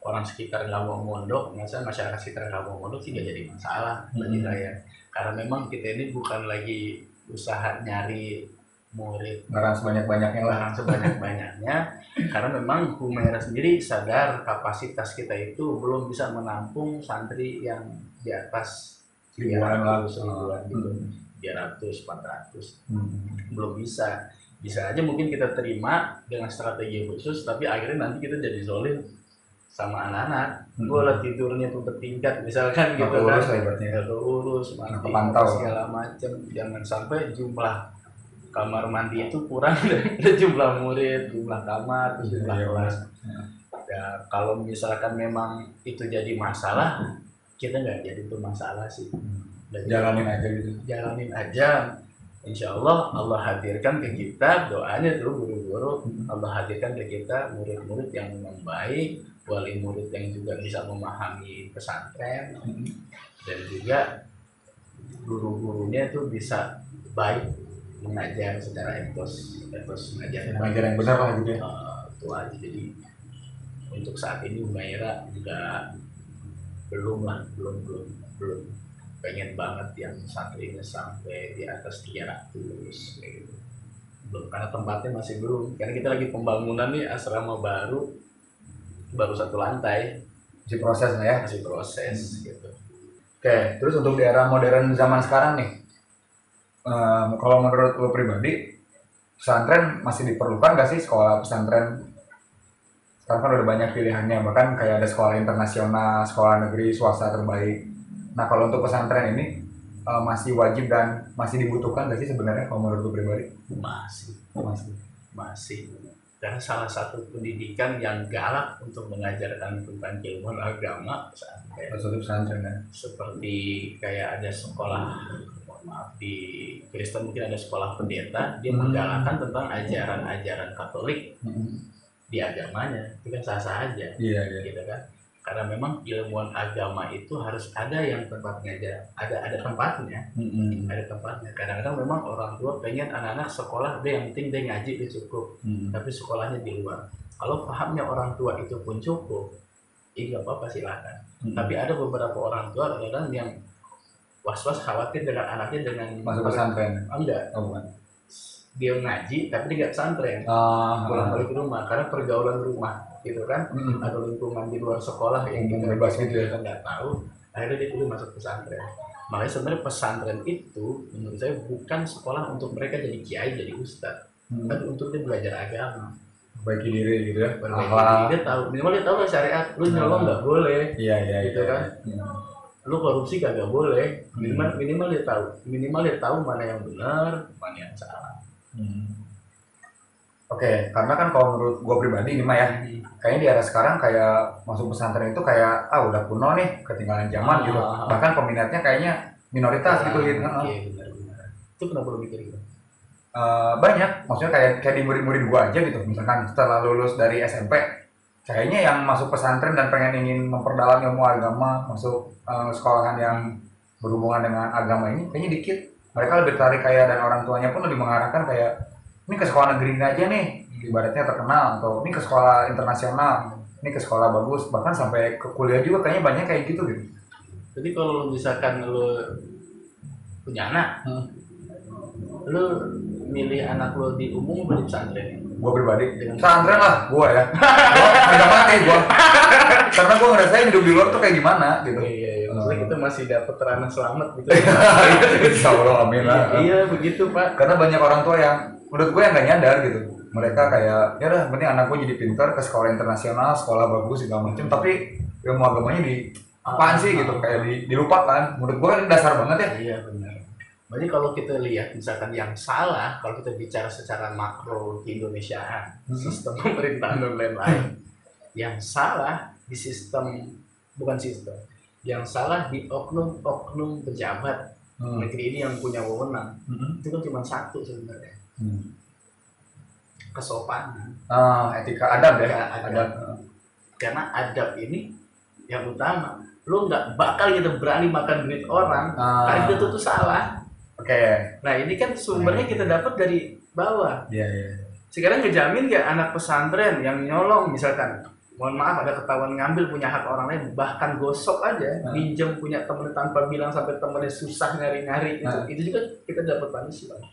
orang sekitar nggak mau mondok, masyarakat sekitar nggak mau mondok sih nggak jadi masalah bagi saya. Karena memang kita ini bukan lagi usaha nyari murid barang sebanyak-banyaknya karena memang Humaira sendiri sadar kapasitas kita itu belum bisa menampung santri yang di atas ribuan gitu, 300, 400 belum bisa aja mungkin kita terima dengan strategi khusus, tapi akhirnya nanti kita jadi zolim sama anak-anak. Gue lah tidurnya tuh bertingkat misalkan gitu kan, gak urus mandi segala macam. Jangan sampai jumlah kamar mandi itu kurang dari jumlah murid, jumlah kamar, jumlah kelas. Ya, kalau misalkan memang itu jadi masalah, kita nggak jadi itu masalah sih. Jalanin aja gitu. Jalanin aja. Insya Allah hadirkan ke kita, doanya tuh guru-guru, Allah hadirkan ke kita murid-murid yang memang baik, wali murid yang juga bisa memahami pesantren, dan juga guru-gurunya itu bisa baik mengajar secara etos mengajar yang benar lah gitu ya. Itu aja. Jadi untuk saat ini Humaira juga belum pengen banget yang santrinya sampai di atas 300 gitu. Belum, karena tempatnya masih belum, karena kita lagi pembangunan nih asrama baru 1 lantai, masih proses lah ya, gitu. Oke, terus untuk di era modern zaman sekarang nih, kalau menurut lo pribadi, pesantren masih diperlukan nggak sih? Sekolah pesantren sekarang kan udah banyak pilihannya, bahkan kayak ada sekolah internasional, sekolah negeri swasta terbaik. Nah kalau untuk pesantren ini masih wajib dan masih dibutuhkan nggak sih sebenarnya kalau menurut lo pribadi? Masih. Karena salah satu pendidikan yang galak untuk mengajarkan tentang ilmu agama pesantren ya. Seperti kayak ada sekolah, maaf, di Kristen mungkin ada sekolah pendeta, dia menggalakkan tentang ajaran-ajaran Katolik di agamanya, itu kan sah-sah aja, gitu kan. Karena memang ilmuwan agama itu harus ada yang tempatnya aja, ada tempatnya, ada tempatnya. Kadang-kadang memang orang tua pengen anak-anak sekolah, udah yang penting dia ngaji dia cukup, tapi sekolahnya di luar. Kalau pahamnya orang tua itu pun cukup, nggak apa-apa silakan. Tapi ada beberapa orang tua kadang yang was-was khawatir dengan anaknya dengan masuk pesantren. Enggak. Dia ngaji tapi dia nggak pesantren. Pulang balik ke rumah karena pergaulan rumah gitu kan, atau lingkungan di luar sekolah yang bebas gitu ya. kita nggak tahu, akhirnya dia pilih masuk pesantren. Makanya sebenarnya pesantren itu menurut saya bukan sekolah untuk mereka jadi kiai, jadi ustadz, tapi untuk dia belajar agama, Perbaiki diri gitu ya. perbaiki diri. Dia tahu, minimal dia tahu lah syariat, lu nyolong nggak boleh, Iya gitu kan, lu korupsi kagak boleh, minimal dia tahu mana yang benar, mana yang salah. Oke, karena kan kalau menurut gue pribadi nih mah ya, kayaknya di era sekarang kayak masuk pesantren itu kayak udah kuno nih, ketinggalan zaman gitu. Bahkan peminatnya kayaknya minoritas gitu. Iya benar-benar. Itu kenapa lu mikir gitu? Banyak, maksudnya kayak di murid-murid gue aja gitu. Misalkan setelah lulus dari SMP, kayaknya yang masuk pesantren dan pengen ingin memperdalam ilmu agama, masuk sekolahan yang berhubungan dengan agama ini, kayaknya dikit. Mereka lebih tertarik kayak, dan orang tuanya pun lebih mengarahkan kayak, ini ke sekolah negeri ini aja nih, ibaratnya terkenal, atau ini ke sekolah internasional, ini ke sekolah bagus, bahkan sampai ke kuliah juga kayaknya banyak kayak gitu gitu. Jadi kalau misalkan lu punya anak, lu milih anak lu di umum atau di pesantren? Gue pribadi, pesantren lah, gue ya. Gue tidak mati gue, karena gue ngerasain hidup di luar tuh kayak gimana gitu. Iya. Maksudnya kita masih dapat ranah selamat gitu. Insya Allah, amin lah. Iya begitu Pak. Karena banyak orang tua yang menurut gue yang nggak nyadar gitu, mereka kayak ya udah penting anak gue jadi pintar ke sekolah internasional, sekolah bagus segala macam, tapi ilmu agamanya di apaan sih gitu, kayak dilupakan. Menurut gue kan dasar banget ya. Iya benar. Jadi kalau kita lihat misalkan yang salah, kalau kita bicara secara makro di Indonesia, sistem pemerintahan dan lain-lain, yang salah di sistem, bukan sistem, yang salah di oknum-oknum pejabat negeri ini yang punya wewenang, itu kan cuma satu sebenarnya. Kesopanan, etika adab ya, adab. Karena adab ini yang utama. Lu nggak bakal gitu berani makan duit orang, karena itu tuh salah. Oke. Nah ini kan sumbernya kita dapat dari bawah. Iya. Sekarang ngejamin nggak anak pesantren yang nyolong misalkan, mohon maaf ada ketahuan ngambil punya hak orang lain, bahkan gosok aja, minjem punya temen tanpa bilang sampai temennya susah nyari-nyari, itu juga kita dapat punishment.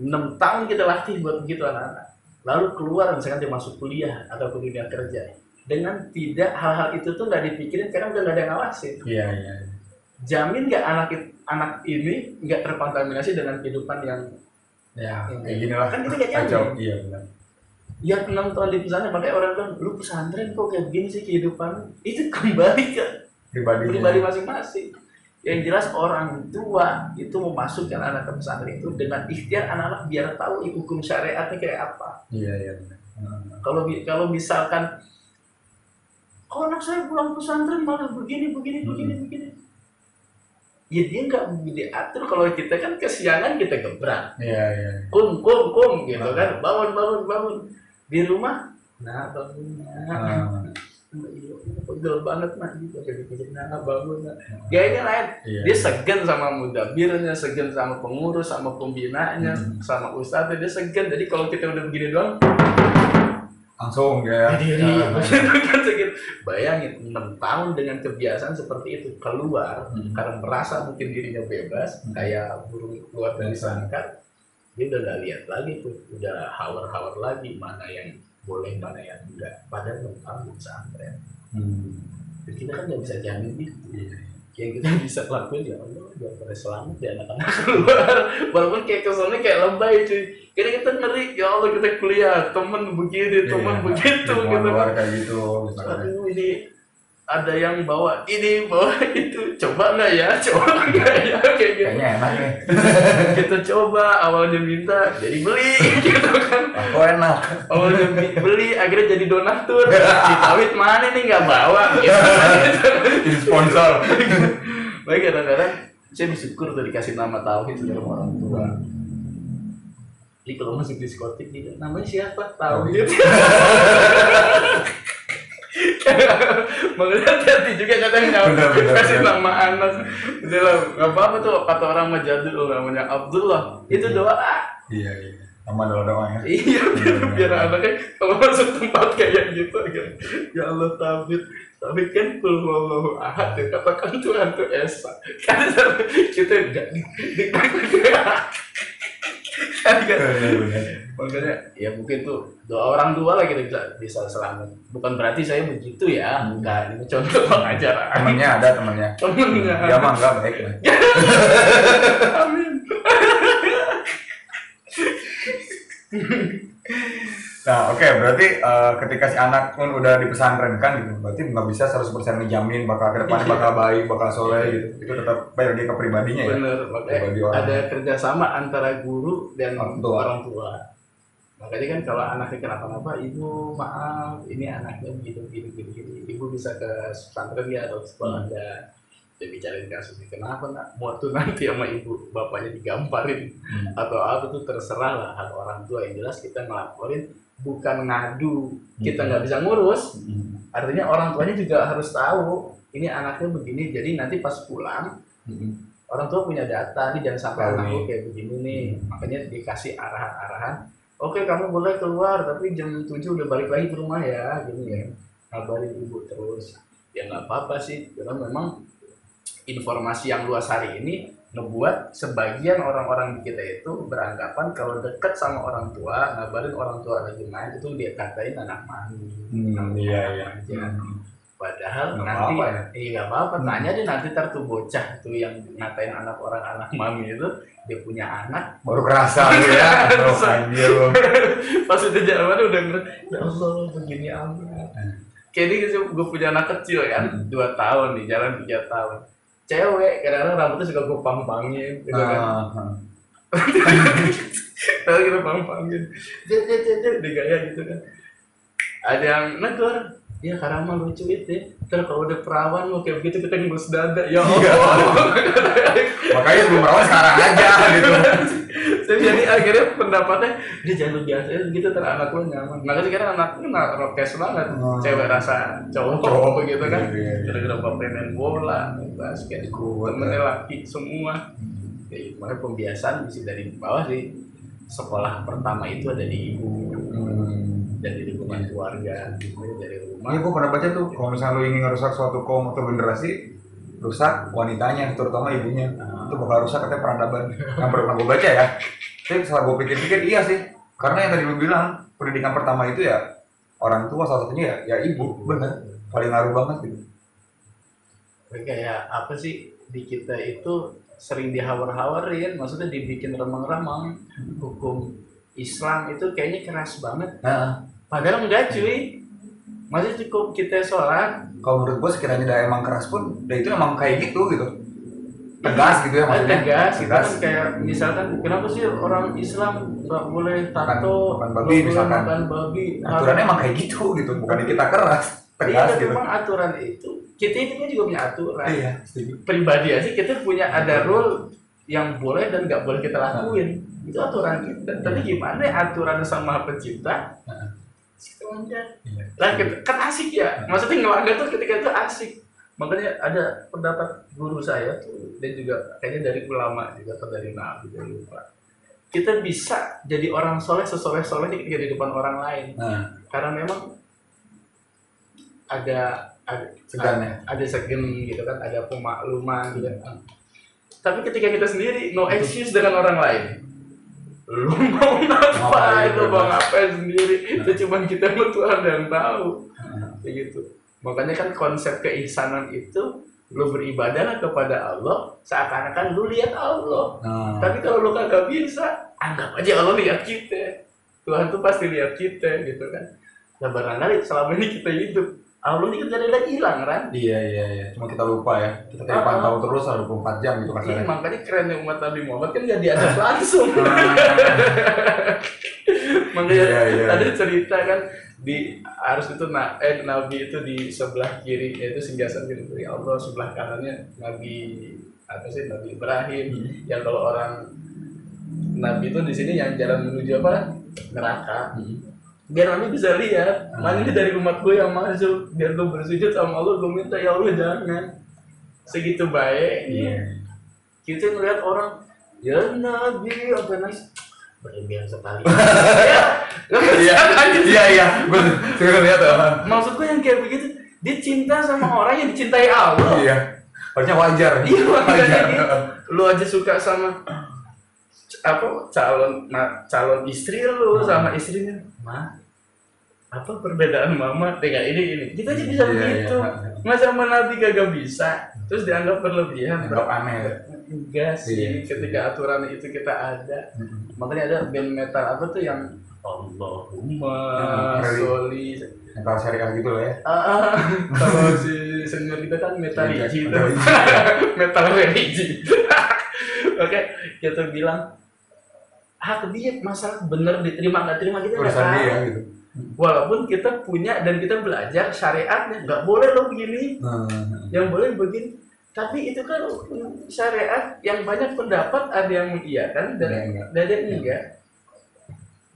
6 tahun kita latih buat begitu anak-anak, lalu keluar misalkan dia masuk kuliah atau ke dunia kerja, dengan tidak hal-hal itu tuh nggak dipikirin karena udah nggak ada yang ngawasin. Iya. Jamin nggak anak ini nggak terkontaminasi dengan kehidupan yang kayak gini lah. Kan kita nggak jamin. Iya benar. Ya 6 tahun di pesantren, makanya orang bilang lu pesantren kok kayak begini sih kehidupan. Itu kembali ke pribadi masing-masing. Yang jelas orang tua itu memasukkan anak ke pesantren itu dengan ikhtiar anak-anak biar tahu hukum syariatnya kayak apa. Iya. Kalau misalkan anak saya pulang pesantren malah begini. Ya dia nggak diatur. Kalau kita kan kesiangan kita gebrak. Iya. Kum gitu kan, bangun di rumah. Nah bangunnya. Pegel banget mah gitu, bangun. Gayanya lain. Dia segan sama mudabirnya, segan sama pengurus, sama pembinanya, sama ustadznya, dia segan. Jadi kalau kita udah begini doang, langsung ya. Bayangin 6 tahun dengan kebiasaan seperti itu, keluar karena merasa mungkin dirinya bebas, kayak burung keluar dari sangkar, dia udah nggak lihat lagi tuh, udah hawar-hawar lagi mana yang boleh mana yang enggak. Padahal 6 tahun di pesantren. Jadi kita kan nggak bisa jamin gitu. Yang kita bisa lakuin ya Allah, biar pada selamat ya anak-anak keluar. Walaupun kayak kesannya kayak lebay cuy. Karena kita ngeri, ya Allah kita kuliah, temen begini, temen begitu gitu kan. Kayak gitu. Aduh ini ada yang bawa ini, bawa itu. Coba nggak ya? Kayak gitu. Kayaknya enak nih. Kita coba, awalnya minta, jadi beli gitu kan. Aku enak. Awalnya beli, akhirnya jadi donatur. Ditawit mana nih nggak bawa gitu. Jadi sponsor. Baik, kadang-kadang saya bersyukur tuh dikasih nama tauhid dari orang tua. Jadi kalau masuk diskotik gitu, namanya siapa? Tauhid. Makanya hati-hati juga kadang kasih nama anak. Udah lah, nggak apa-apa tuh kata orang mah jadul namanya Abdullah. Itu doa. Iya. Nama doa ya. Iya, biar anaknya kalau masuk tempat kayak gitu, ya Allah tabit. Tapi kan kul huwallahu ahad, katakan Tuhan itu esa. Kan kita enggak Makanya ya mungkin tuh doa orang tua lah kita bisa selamat. Bukan berarti saya begitu ya, enggak, ini contoh pengajaran. Temennya ada temennya. Dia mah enggak baik lah. Amin. Nah, oke, berarti ketika si anak pun udah dipesantrenkan gitu, berarti nggak bisa 100% ngejamin bakal ke depannya bakal baik, bakal soleh gitu. Itu tetap baik lagi ke pribadinya ya. Bener, makanya ada kerjasama antara guru dan orang tua. Makanya kan kalau anaknya kenapa-napa, ibu maaf, ini anaknya begitu. Ibu bisa ke pesantren ya atau sekolah ya. Dia bicarain kasusnya, kenapa nak mau tuh nanti sama ibu bapaknya digamparin atau apa tuh terserah lah hak orang tua. Yang jelas kita ngelaporin, bukan ngadu, kita nggak bisa ngurus. Artinya orang tuanya juga harus tahu ini anaknya begini, jadi nanti pas pulang orang tua punya data nih, jangan sampai anakku kayak begini nih. Makanya dikasih arahan-arahan, oke kamu boleh keluar tapi jam 7 udah balik lagi ke rumah ya, gini ya, kabarin ibu terus. Ya nggak apa-apa sih, karena memang informasi yang luas hari ini ngebuat sebagian orang-orang di kita itu beranggapan kalau deket sama orang tua, ngabarin orang tua lagi main itu dia katain anak mami. Iya. Padahal nggak nanti apa-apa ya? nggak apa-apa, tanya deh nanti tuh bocah tuh yang ngatain anak orang anak mami itu, dia punya anak baru kerasa gitu ya. Anjir lu. pas udah jalan udah ngerti, ya Allah begini amat. Kayak ini gue punya anak kecil kan, 2 tahun nih, jalan 3 tahun. Cewek, kadang-kadang rambutnya suka gue pang-pangin gitu kan. Kalau kita pang-pangin, dia gaya gitu kan. Ada yang negor, ya karama lucu itu. Terus kalau udah perawan lo kayak begitu kita ngelus dada, ya Allah. Makanya sebelum perawan sekarang aja gitu. Jadi akhirnya pendapatnya dia jangan biasa gitu, anak lo nyaman. Nah sekarang anaknya nggak rokes banget, cewek rasa cowok begitu kan. Gara-gara bapak main bola, basket, temennya laki semua. Jadi makanya pembiasaan bisa dari bawah sih. Sekolah pertama itu ada di ibu, dari lingkungan keluarga, dari rumah. Iya, gue pernah baca tuh, kalau misalnya lo ingin ngerusak suatu kaum atau generasi, rusak wanitanya, terutama ibunya. Itu bakal rusak katanya peradaban. Yang pernah gue baca ya. Tapi setelah gue pikir-pikir, iya sih. Karena yang tadi lo bilang, pendidikan pertama itu ya orang tua, salah satunya ya ibu, bener. Paling ngaruh banget gitu. Kayak apa sih, di kita itu sering dihawar-hawarin, maksudnya dibikin remang-remang. Hukum Islam itu kayaknya keras banget. Padahal enggak cuy. Masih cukup kita sholat. Kalau menurut gue sekiranya udah emang keras pun, udah itu emang kayak gitu. Tegas gitu ya maksudnya. Tegas. Kan kayak misalkan kenapa sih orang Islam nggak boleh tato, makan babi misalkan. Makan babi. Aturannya emang kayak gitu. Bukan kita keras, tegas gitu. Memang aturan itu. Kita ini juga punya aturan. Iya. Pribadi aja kita punya ada rule yang boleh dan nggak boleh kita lakuin. Itu aturan kita. Tapi gimana aturan sama pencipta? Kita melanggar. Lah kan asik ya. Maksudnya ngelanggar tuh ketika itu asik. Makanya ada pendapat guru saya tuh, dan juga kayaknya dari ulama juga atau dari nabi, dari lupa. Kita bisa jadi orang soleh sesoleh-soleh ketika di depan orang lain. Karena memang ada segen gitu kan, ada pemakluman gitu. Tapi ketika kita sendiri no excuse dengan orang lain. Lu mau ngapain, lu mau ngapain sendiri, itu cuma kita Tuhan yang tahu. Kayak gitu. Makanya kan konsep keihsanan itu lu beribadahlah kepada Allah seakan-akan lu lihat Allah. Tapi kalau lu kagak bisa, anggap aja Allah lihat kita. Tuhan tuh pasti lihat kita gitu kan. Nah barangkali selama ini kita hidup, Allah ini kita udah hilang kan? Iya. Cuma kita lupa ya. Kita kayak pantau terus 24 jam gitu kasarnya. Makanya kerennya umat Nabi Muhammad kan nggak diadab langsung. Makanya ada cerita kan harus itu Nabi itu di sebelah kiri, yaitu singgasan dari Allah, sebelah kanannya Nabi Ibrahim. Yang kalau orang Nabi itu di sini yang jalan menuju apa? Neraka. Biar Nabi bisa lihat mana ini dari umat gue yang masuk, biar gue bersujud sama Allah, gue minta ya Allah jangan. Segitu baik. Kita ngeliat orang ya Nabi apa nangis berlebihan sekali. Iya. Gue suka lihat. Maksud gue yang kayak begitu, dia cinta sama orang yang dicintai Allah. Iya. Harusnya wajar. Iya wajar. Lu aja suka sama calon istri lu sama istrinya, mah apa perbedaan mama dengan ini kita aja bisa begitu. Masa sama Nabi kagak bisa terus dianggap berlebihan, anggap aneh ya. enggak sih, ketika aturan itu kita ada. Makanya ada band metal apa tuh yang Allahumma sholli metal syariah gitu loh ya. Kalau si senior kita kan metal religi itu. Metal religi. Oke, kita bilang dia masalah bener diterima nggak terima kita nggak tahu dia, gitu. Walaupun kita punya dan kita belajar syariatnya, nggak boleh loh begini, yang boleh begini. Tapi itu kan syariat yang banyak pendapat, ada yang mengiyakan dan ada yang enggak.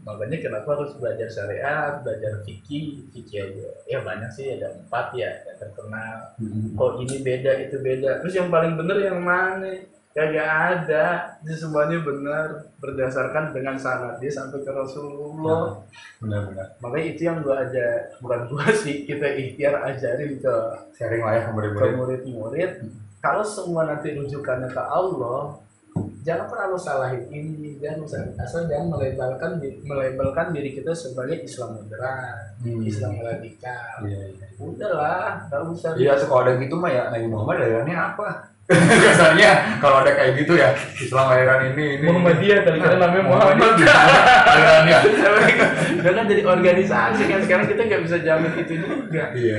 Makanya kenapa harus belajar syariat, belajar fikih aja. Ya banyak sih, ada 4 ya yang terkenal. Oh ini beda, itu beda. Terus yang paling benar yang mana? Kagak ada. Itu semuanya benar berdasarkan dengan sanad dia sampai ke Rasulullah. Benar. Makanya itu yang gua aja, bukan gua sih, kita ikhtiar ajarin ke sharing lah ya ke murid-murid. Kalau semua nanti rujukannya ke Allah, jangan pernah lo salahin ini, asal jangan melabelkan diri kita sebagai Islam moderat, Islam radikal. Udahlah, nggak usah. Iya, kalau ada gitu mah ya Nabi Muhammad alirannya apa? Biasanya kalau ada kayak gitu ya, Islam aliran ini Muhammadiyah kali kan namanya Muhammad. Alirannya. Jangan jadi organisasi kan sekarang kita nggak bisa jamin itu juga. Iya.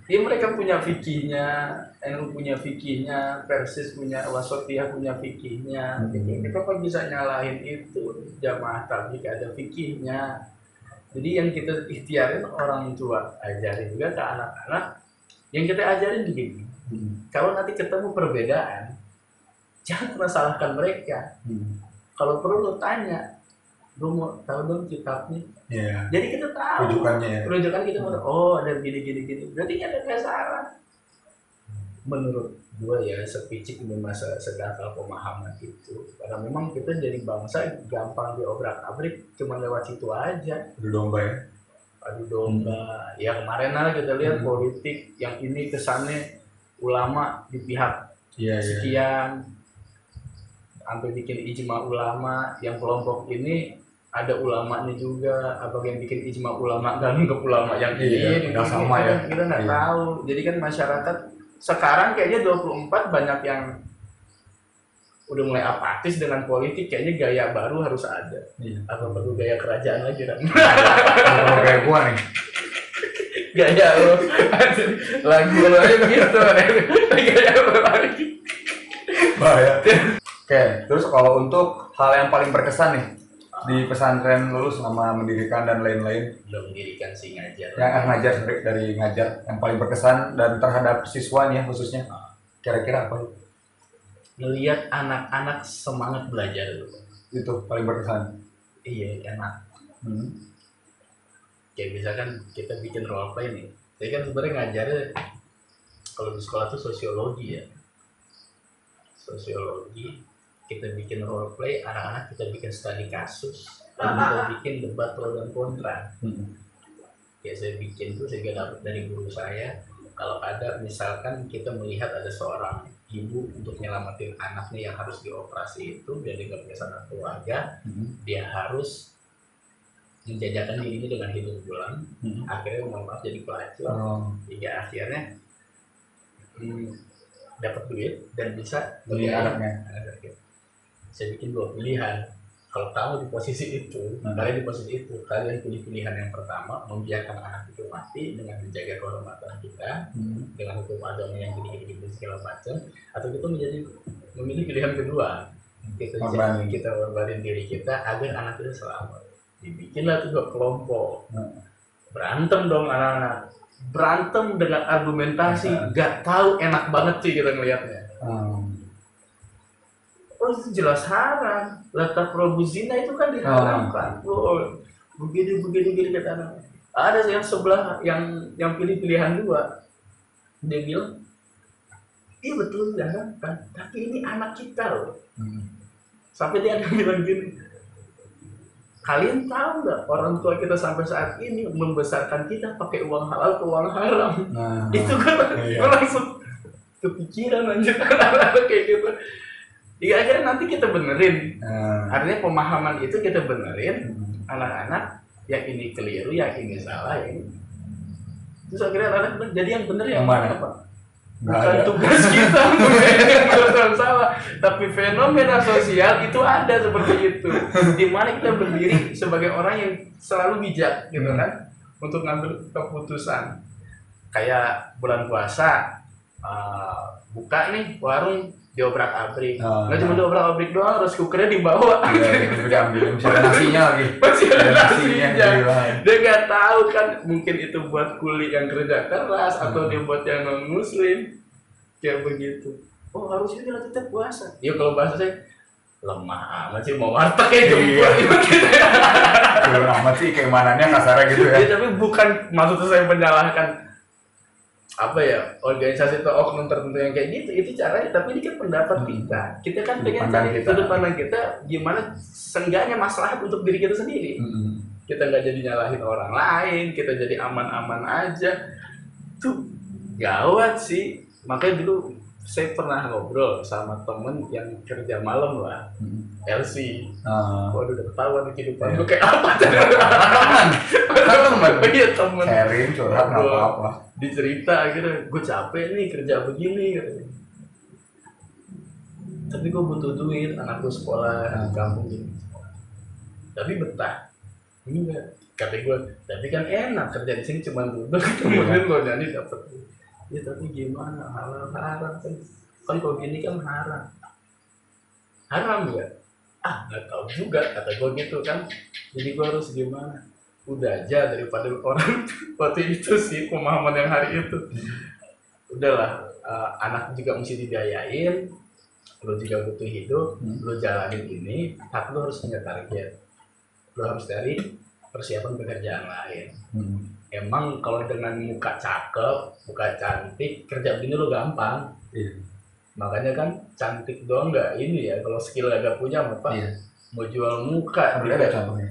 Ya mereka punya fikihnya, NU punya fikihnya, Persis punya, Wasatiyah punya fikihnya. Kita kok bisa nyalahin itu? Jamaah tabligh ada fikihnya. Jadi yang kita ikhtiarin orang tua ajarin juga ke anak-anak. Yang kita ajarin begini. Kalau nanti ketemu perbedaan, jangan pernah salahkan mereka. Kalau perlu lo tanya, gue mau tahu dong kitabnya. Jadi kita tahu rujukan kita mau, ada gini. Berarti ada nggak salah. Menurut gue ya sepicik ini masa sedangkal pemahaman itu, karena memang kita jadi bangsa gampang diobrak-abrik cuma lewat situ aja. Adu domba. Ya kemarin lah kita lihat politik yang ini kesannya ulama di pihak sekian, sampai bikin ijma ulama, yang kelompok ini ada ulamanya juga, apa yang bikin ijma ulama dan ke ulama yang ini nggak sama ya, kita nggak tahu. Jadi kan masyarakat sekarang kayaknya 24 banyak yang udah mulai apatis dengan politik, kayaknya gaya baru harus ada. Apa perlu gaya kerajaan lagi kan? Kayak gua nih. Gaya lo, lagu lo aja begitu, gaya lo lagi. Bahaya. Oke, terus kalau untuk hal yang paling berkesan nih di pesantren lulus selama mendirikan dan lain-lain. Belum mendirikan sih, ngajar. Yang ngajar, dari ngajar yang paling berkesan dan terhadap siswanya khususnya. Kira-kira apa? Melihat anak-anak semangat belajar itu paling berkesan. Iya, enak. Kayak misalkan kita bikin role play nih. Saya kan sebenarnya ngajarnya kalau di sekolah tuh sosiologi ya. Sosiologi, kita bikin role play, anak-anak kita bikin studi kasus, dan kita bikin debat pro dan kontra. Ya saya bikin tuh saya dapat dari guru saya. Kalau ada misalkan kita melihat ada seorang ibu untuk nyelamatin anaknya yang harus dioperasi itu biar dia nggak punya sanak keluarga, dia harus menjajakan dirinya dengan hidup bulan, akhirnya mohon maaf jadi pelacur, hingga akhirnya dapat duit dan bisa beli anaknya. Saya bikin 2 pilihan. Kalau kamu di posisi itu, kalian di posisi itu, kalian pilih pilihan yang pertama, membiarkan anak itu mati dengan menjaga kehormatan kita, dengan hukum agama yang gini segala macam, atau kita memilih pilihan kedua, kita korbanin diri kita agar anak kita selamat. Dibikinlah tuh 2 kelompok, berantem dong anak-anak, berantem dengan argumentasi, gak tahu, enak banget sih kita ngelihatnya. Oh itu jelas haram, letak probuzina itu kan diharamkan. Begini kata anak. Ada yang sebelah yang pilih pilihan 2, dia bilang, iya betul diharamkan, tapi ini anak kita loh. Sampai dia ada bilang gini, kalian tahu nggak orang tua kita sampai saat ini membesarkan kita pakai uang halal ke uang haram? Itu kan langsung kepikiran lanjut anak-anak kayak gitu. Ya akhirnya nanti kita benerin. Artinya pemahaman itu kita benerin anak-anak yang ini keliru, yang ini salah, yang ini. Terus akhirnya anak-anak jadi yang bener yang mana Pak? Bukan tugas kita yang benar dan salah, tapi fenomena sosial itu ada seperti itu. Di mana kita berdiri sebagai orang yang selalu bijak gitu kan untuk ngambil keputusan. Kayak bulan puasa buka nih warung diobrak-abrik. Nggak cuma diobrak-abrik doang, harus kukernya dibawa. Iya, diambil misalnya nasinya lagi. Masih ada nasinya. Dia nggak tahu kan, mungkin itu buat kuli yang kerja keras atau dia buat yang non muslim kayak begitu. Oh harusnya kita puasa. Ya kalau bahasa saya lemah amat sih, mau warteg kayak jempol gitu ya. Belum amat sih keimanannya kasarnya gitu ya. Tapi bukan maksudnya saya menyalahkan apa ya organisasi atau oknum tertentu yang kayak gitu, itu caranya. Tapi ini kan pendapat kita kan pengen cari sudut pandang kita gimana seenggaknya maslahat untuk diri kita sendiri. Kita nggak jadi nyalahin orang lain, kita jadi aman-aman aja. Tuh gawat sih. Makanya dulu saya pernah ngobrol sama temen yang kerja malam lah, LC. Waduh udah ketahuan kehidupan gue kayak apa? Teman, iya temen. Sharing, curhat, nggak apa-apa. Dicerita akhirnya, gue capek nih kerja begini. Tapi gue butuh duit, anak gue sekolah di kampung gini. Tapi betah. Ini enggak, kata gue. Tapi kan enak kerja di sini cuma duduk, kemudian lo nyanyi dapat. Ya tapi gimana, haram kan kalau gini kan haram nggak? Nggak tahu juga, kata gue gitu kan. Jadi gue harus gimana? Udah aja daripada orang waktu itu sih pemahaman yang hari itu. Udahlah, anak juga mesti dibiayain, lo juga butuh hidup, lo jalanin ini, tapi lo harus punya target. Lo harus cari persiapan pekerjaan lain. Emang kalau dengan muka cakep, muka cantik, kerja begini lo gampang. Makanya kan cantik doang nggak ini ya, kalau skill agak punya apa? Mau jual muka. Ada contohnya.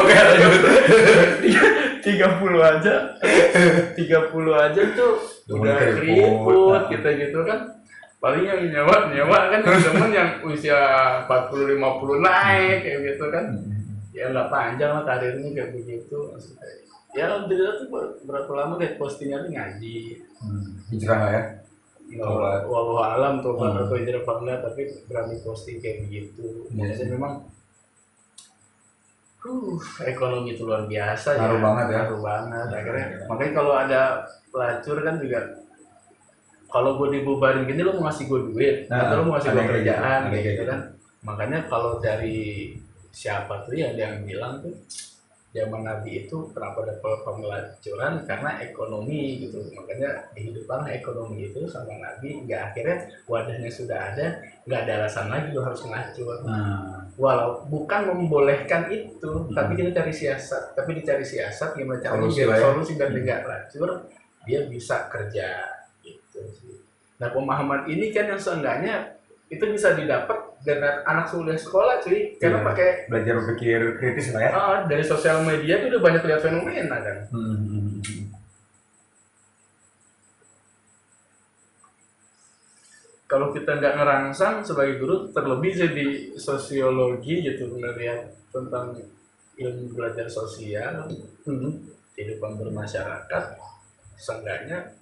Oke, 30 aja. 30 aja tuh udah keriput gitu kan. Paling yang nyewa kan temen yang usia 40-50 naik kayak gitu kan. Ya nggak panjang lah karirnya kayak begitu. Ya alhamdulillah tuh berapa lama kayak postingnya tuh ngaji. Hijrah lah ya. Wallahu alam tuh atau hijrah apa enggak, tapi berani posting kayak begitu. Jadi memang ekonomi itu luar biasa. Ngaruh banget ya. Ngaruh banget. Akhirnya makanya kalau ada pelacur kan juga, kalau gue dibubarin gini lo mau ngasih gue duit atau lo mau ngasih gue kerjaan gitu kan. Makanya kalau dari siapa tuh yang bilang tuh zaman Nabi itu kenapa ada pelacuran, karena ekonomi gitu. Makanya dihidupkan ekonomi itu sama Nabi, nggak akhirnya wadahnya sudah ada, nggak ada alasan lagi lo harus ngelacur. Walau bukan membolehkan itu, tapi kita cari siasat. Tapi dicari siasat gimana caranya biar solusi biar nggak pelacur, dia bisa kerja gitu sih. Nah pemahaman ini kan yang seenggaknya itu bisa didapat dengan anak kuliah sekolah cuy, karena pakai belajar berpikir kritis lah ya. Dari sosial media itu udah banyak lihat fenomena kan. Kalau kita nggak ngerangsang sebagai guru, terlebih jadi sosiologi gitu, melihat tentang ilmu belajar sosial, kehidupan bermasyarakat, seenggaknya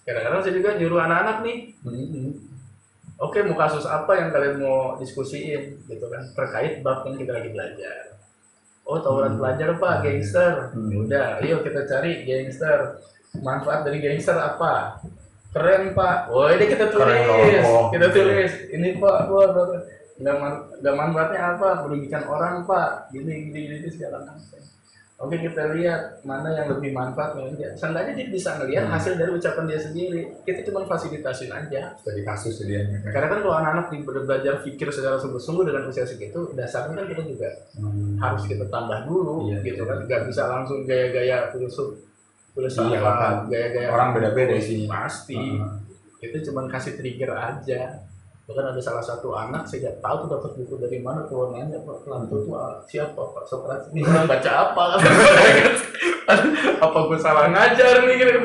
kadang-kadang saya juga nyuruh anak-anak nih. Oke, mau kasus apa yang kalian mau diskusiin gitu kan, terkait bab yang kita lagi belajar. Oh, tawuran pelajar Pak, gangster. Udah, ayo kita cari gangster. Manfaat dari gangster apa? Keren Pak. Oh, ini kita tulis. Kita tulis. Ini Pak, nggak manfaatnya apa? Merugikan orang Pak. Gini segala macam. Oke, kita lihat mana yang lebih manfaat. Seenggaknya dia bisa ngelihat hasil dari ucapan dia sendiri. Kita cuma fasilitasin aja. Jadi kasus dia. Karena kan kalau anak-anak belajar pikir secara sungguh-sungguh dengan usia segitu, dasarnya kan kita juga harus kita tambah dulu, gitu kan. Gak bisa langsung gaya-gaya filsafat, gaya-gaya orang beda-beda sih. Pasti. Itu cuma kasih trigger aja. Bahkan ada salah satu anak, saya nggak tahu tuh dapat buku dari mana, keluar nanya Pak Plato itu siapa Pak Socrates, ini orang baca apa? Apa gue salah ngajar nih gitu?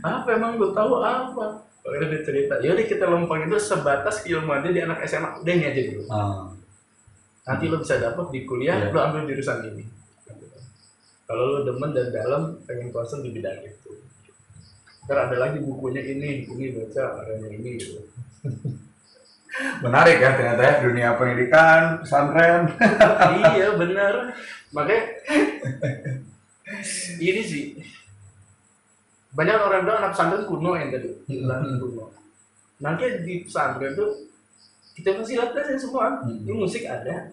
Apa emang gue tahu apa? Akhirnya dia cerita, yaudah kita lempeng itu sebatas ilmu aja di anak SMA, udah ini aja dulu. Nanti lo bisa dapet di kuliah, lo ambil jurusan ini. Kalau lo demen dan dalam, pengen concern di bidang itu. Ntar ada lagi bukunya ini baca ada yang ini gitu. Menarik ya ternyata ya, dunia pendidikan, pesantren. Iya benar. Makanya ini sih banyak orang bilang anak pesantren kuno yang tadi bilang kuno. Nanti di pesantren tuh kita masih latihan semua. Ini musik ada,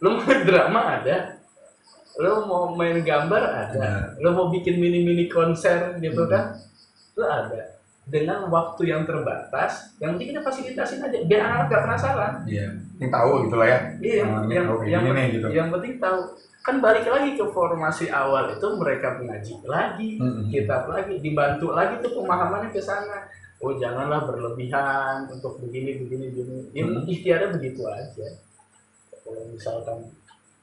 lo mau drama ada, lo mau main gambar ada, lo mau bikin mini konser gitu kan, lo ada. Dengan waktu yang terbatas, yang penting kita fasilitasin aja biar anak gak penasaran. Iya, yang tahu gitu lah ya. Iya, yang penting tahu. Kan balik lagi ke formasi awal itu mereka mengaji lagi, kitab lagi, dibantu lagi tuh pemahamannya ke sana. Oh janganlah berlebihan untuk begini. Ikhtiarnya begitu aja. Kalau misalkan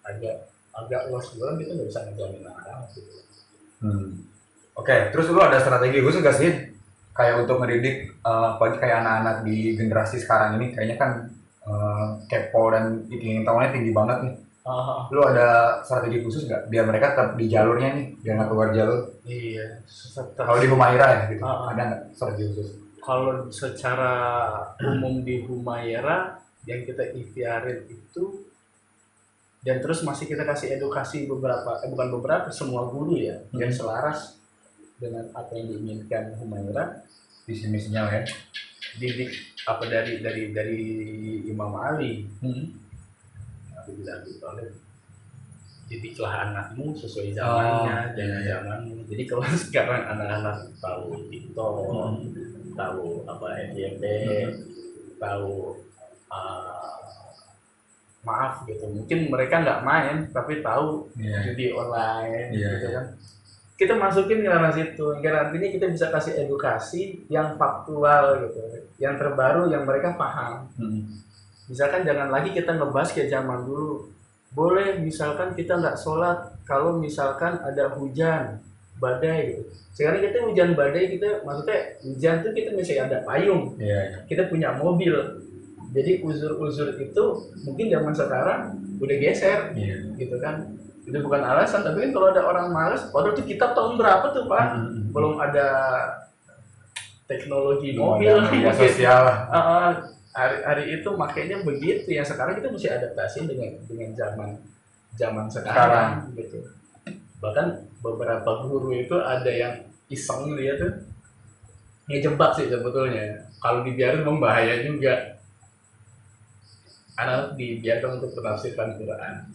agak los duluan kita nggak bisa ngejamin apa gitu. Oke, terus lu ada strategi khusus gak sih? Kayak untuk ngedidik, apalagi kayak anak-anak di generasi sekarang ini, kayaknya kan kepo dan ingin tahunya tinggi banget nih. Lu ada strategi khusus nggak biar mereka tetap di jalurnya nih, biar nggak keluar jalur? Iya. Kalau di Humaira ya gitu, ada nggak strategi khusus? Kalau secara umum di Humaira yang kita ikhtiarin itu, dan terus masih kita kasih edukasi semua guru ya, yang selaras dengan apa yang diinginkan Humaira, visi misinya ya. Didik apa dari Imam Ali. Aku bilang gitu, didiklah anakmu sesuai zamannya, jangan zamanmu. Jadi kalau sekarang anak-anak tahu TikTok, tahu apa FYP, tahu maaf gitu, mungkin mereka nggak main tapi tahu judi online gitu kan. Kita masukin ke arah situ, artinya kita bisa kasih edukasi yang faktual gitu, yang terbaru yang mereka paham. Misalkan jangan lagi kita ngebahas kayak zaman dulu. Boleh misalkan kita nggak sholat kalau misalkan ada hujan, badai gitu. Sekarang kita hujan badai, kita maksudnya hujan tuh kita masih ada payung, kita punya mobil. Jadi uzur-uzur itu mungkin zaman sekarang udah geser gitu kan. Itu bukan alasan, tapi kan kalau ada orang malas, padahal tuh kitab tahun berapa tuh Pak? Belum ada teknologi mobil, media sosial. Hari itu makanya begitu ya. Sekarang kita mesti adaptasi dengan zaman sekarang gitu. Bahkan beberapa guru itu ada yang iseng dia tuh ngejebak sih sebetulnya. Kalau dibiarin membahaya juga. Anak dibiarkan untuk menafsirkan Quran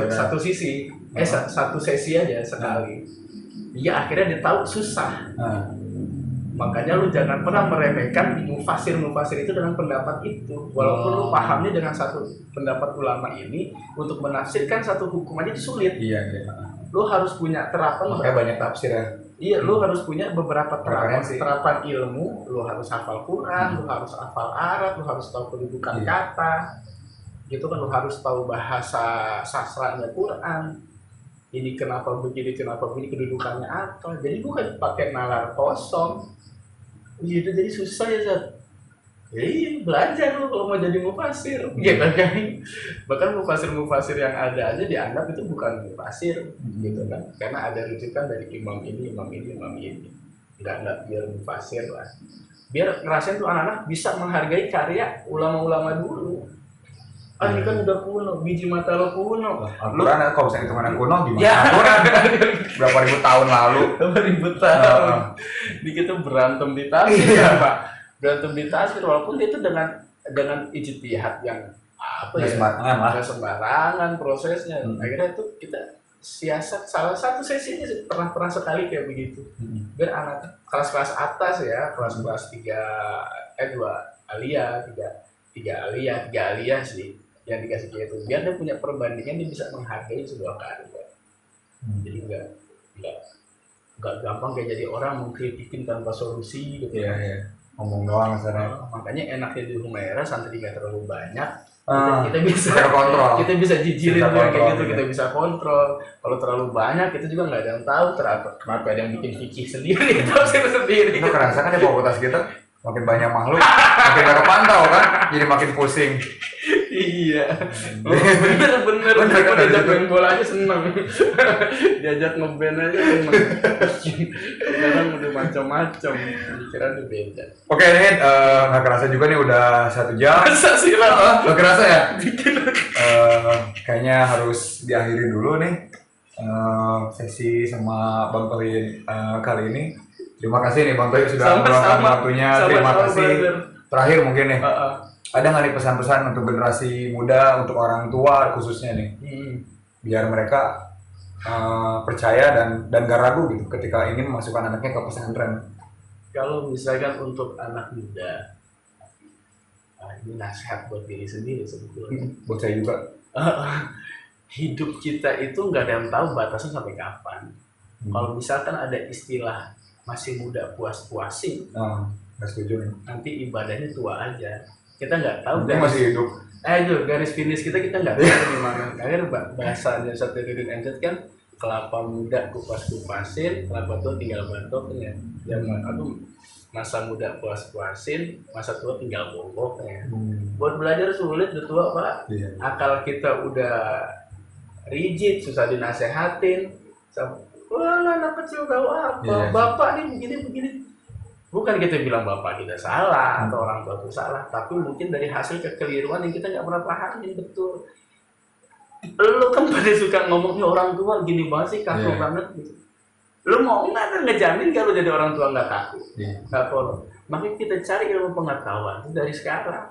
satu sisi, satu sesi aja sekali. Dia akhirnya dia tahu susah. Makanya lu jangan pernah meremehkan mufasir itu dengan pendapat itu. Walaupun lu pahamnya dengan satu pendapat ulama ini, untuk menafsirkan satu hukum aja itu sulit. Lu harus punya terapan. Makanya banyak tafsir ya. Iya, lu harus punya beberapa terapan ilmu. Lu harus hafal Quran, lu harus hafal Arab, lu harus tahu kedudukan kata. Gitu kan, lu harus tahu bahasa sastranya Quran. Ini kenapa begini kedudukannya apa. Jadi bukan pakai nalar kosong. Gitu, jadi susah ya Zat. Jadi belajar lu kalau mau jadi mufasir. Gitu kan. Bahkan mufasir yang ada aja dianggap itu bukan mufasir gitu kan. Karena ada rujukan dari imam ini. Enggak biar mufasir lah. Biar ngerasain tuh anak-anak bisa menghargai karya ulama-ulama dulu. Ini kan udah kuno, biji mata lo kuno. Al-Quran kalau misalnya teman kuno gimana? Al-Quran berapa ribu tahun lalu? Di kita berantem di tafsir Pak. Berantem di tafsir walaupun itu dengan ijtihad yang sembarangan prosesnya. Akhirnya itu kita siasat salah satu sesinya pernah sekali kayak begitu. Biar anak kelas-kelas atas ya, kelas-kelas 2 aliyah, 3 aliyah sih yang dikasih dia itu, biar dia punya perbandingan, dia bisa menghargai sebuah karya. Jadi nggak gampang kayak jadi orang mengkritikin tanpa solusi gitu. Ngomong doang sebenarnya. Makanya enaknya di Humaira santri nggak terlalu banyak. Kita bisa kontrol. Kita bisa jijilin kayak gitu, kita bisa kontrol. Kalau terlalu banyak kita juga nggak ada yang tahu kenapa ada yang bikin fikih sendiri, tafsir sendiri. Itu kerasa kan ya fakultas kita makin banyak makhluk, makin gak kepantau kan, jadi makin pusing. Iya, bener. Aku diajak main bola aja seneng, diajak ngeband aja seneng. Sekarang udah macam-macam, pikiran udah beda. Oke nih, nggak kerasa juga nih udah 1 jam. Masa sih lah? Nggak kerasa ya? Kayaknya harus diakhiri dulu nih sesi sama Bang Toy kali ini. Terima kasih nih Bang Toy sudah meluangkan waktunya. Terima kasih. Terakhir mungkin nih. Ada nggak nih pesan-pesan untuk generasi muda, untuk orang tua khususnya nih, biar mereka percaya dan gak ragu gitu ketika ingin memasukkan anaknya ke pesantren? Kalau misalkan untuk anak muda, ini nasihat buat diri sendiri sebetulnya. Buat saya juga. Hidup kita itu nggak ada yang tahu batasnya sampai kapan. Kalau misalkan ada istilah masih muda puas-puasin, nggak setuju nih. Nanti ibadahnya tua aja. Kita nggak tahu garis, masih hidup. Itu garis finish kita nggak tahu di mana. Akhirnya bahasanya Satiriddin MZ kan, kelapa muda kupas-kupasin, kelapa tua tinggal batoknya. Masa muda puas-puasin, masa tua tinggal boboknya. Buat belajar sulit, udah tua Pak. Akal kita udah rigid, susah dinasehatin. Wah, anak kecil tahu apa? Bapak nih begini. Bukan kita bilang bapak kita salah atau orang tua itu salah, tapi mungkin dari hasil kekeliruan yang kita nggak pernah pahamin betul. Lo kan pada suka ngomongnya orang tua gini banget sih, kaku banget gitu. Lo mau nggak kan ngejamin kalau jadi orang tua nggak takut, nggak follow. Makanya kita cari ilmu pengetahuan itu dari sekarang,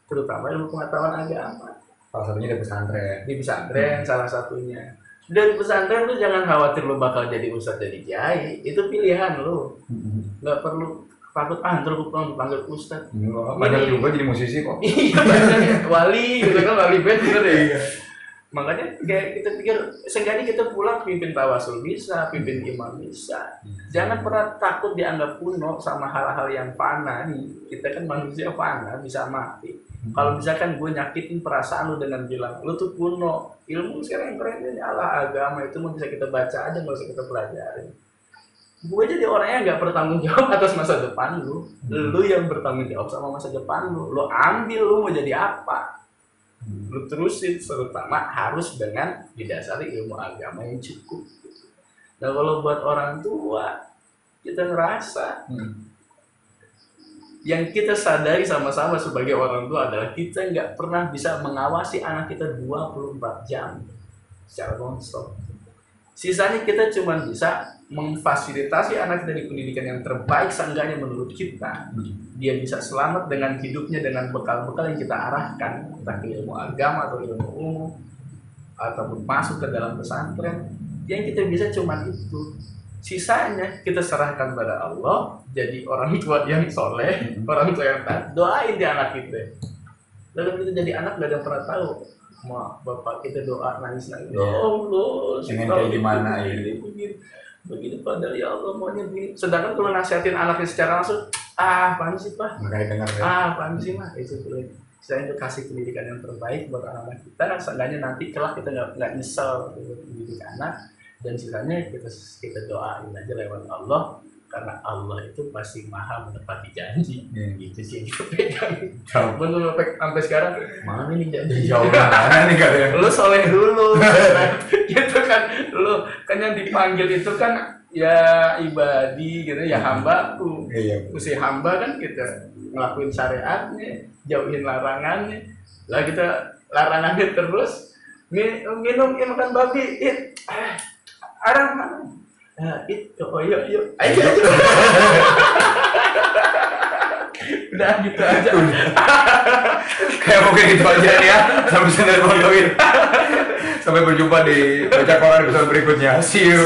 terutama ilmu pengetahuan agama. Salah satunya di pesantren. Di pesantren salah satunya. Dari pesantren lu jangan khawatir lu bakal jadi ustadz jadi kiai, itu pilihan lu. Nggak perlu takut ntar gue pulang dipanggil ustadz. Banyak juga jadi musisi kok. Iya banyak, wali gitu kan, wali band bener ya. Makanya kayak kita pikir seenggaknya kita pulang pimpin tawasul bisa, pimpin imam bisa. Jangan pernah takut dianggap kuno sama hal-hal yang fana nih. Kita kan manusia fana, bisa mati. Kalau misalkan gue nyakitin perasaan lu dengan bilang lu tuh kuno, ilmu sekarang yang keren ini Allah agama itu mau bisa kita baca aja, nggak usah kita pelajari. Gue jadi orang yang nggak bertanggung jawab atas masa depan lu. Lu yang bertanggung jawab sama masa depan lu. Lu ambil lu mau jadi apa, lu terusin, terutama harus dengan didasari ilmu agama yang cukup. Nah kalau buat orang tua kita ngerasa yang kita sadari sama-sama sebagai orang tua adalah kita nggak pernah bisa mengawasi anak kita 24 jam secara non-stop. Sisanya kita cuma bisa memfasilitasi anak kita di pendidikan yang terbaik seenggaknya menurut kita. Dia bisa selamat dengan hidupnya dengan bekal-bekal yang kita arahkan, entah ilmu agama atau ilmu umum ataupun masuk ke dalam pesantren. Yang kita bisa cuma itu. Sisanya kita serahkan pada Allah, jadi orang tua yang soleh, orang tua yang taat, doain di anak kita. Lalu kita jadi anak gak ada yang pernah tahu, mau bapak kita doa nangis, ya Allah, ingin kayak gimana ini? Begini padahal ya Allah maunya begini. Sedangkan kalau nasihatin anaknya secara langsung, apaan sih Pak? Apaan sih Mah? Itu boleh. Saya untuk kasih pendidikan yang terbaik buat anak-anak kita, seenggaknya nanti kelak kita nggak nyesel mendidik anak. Dan sisanya kita doain aja lewat Allah, karena Allah itu pasti maha menepati janji. Gitu sih yang kita pegang. Bener sampai sekarang mana nih janji? Jauh mana nih katanya? Lu soleh dulu, gitu kan? Lu kan yang dipanggil itu kan ya ibadi gitu, ya hambaku. Si hamba kan kita ngelakuin syariatnya, jauhin larangannya. Lah kita larangannya terus minum makan babi, arang itu yuk ayo udah gitu aja kayak mungkin gitu aja ya, sampai sini dari sampai berjumpa di baca Quran episode berikutnya. See you.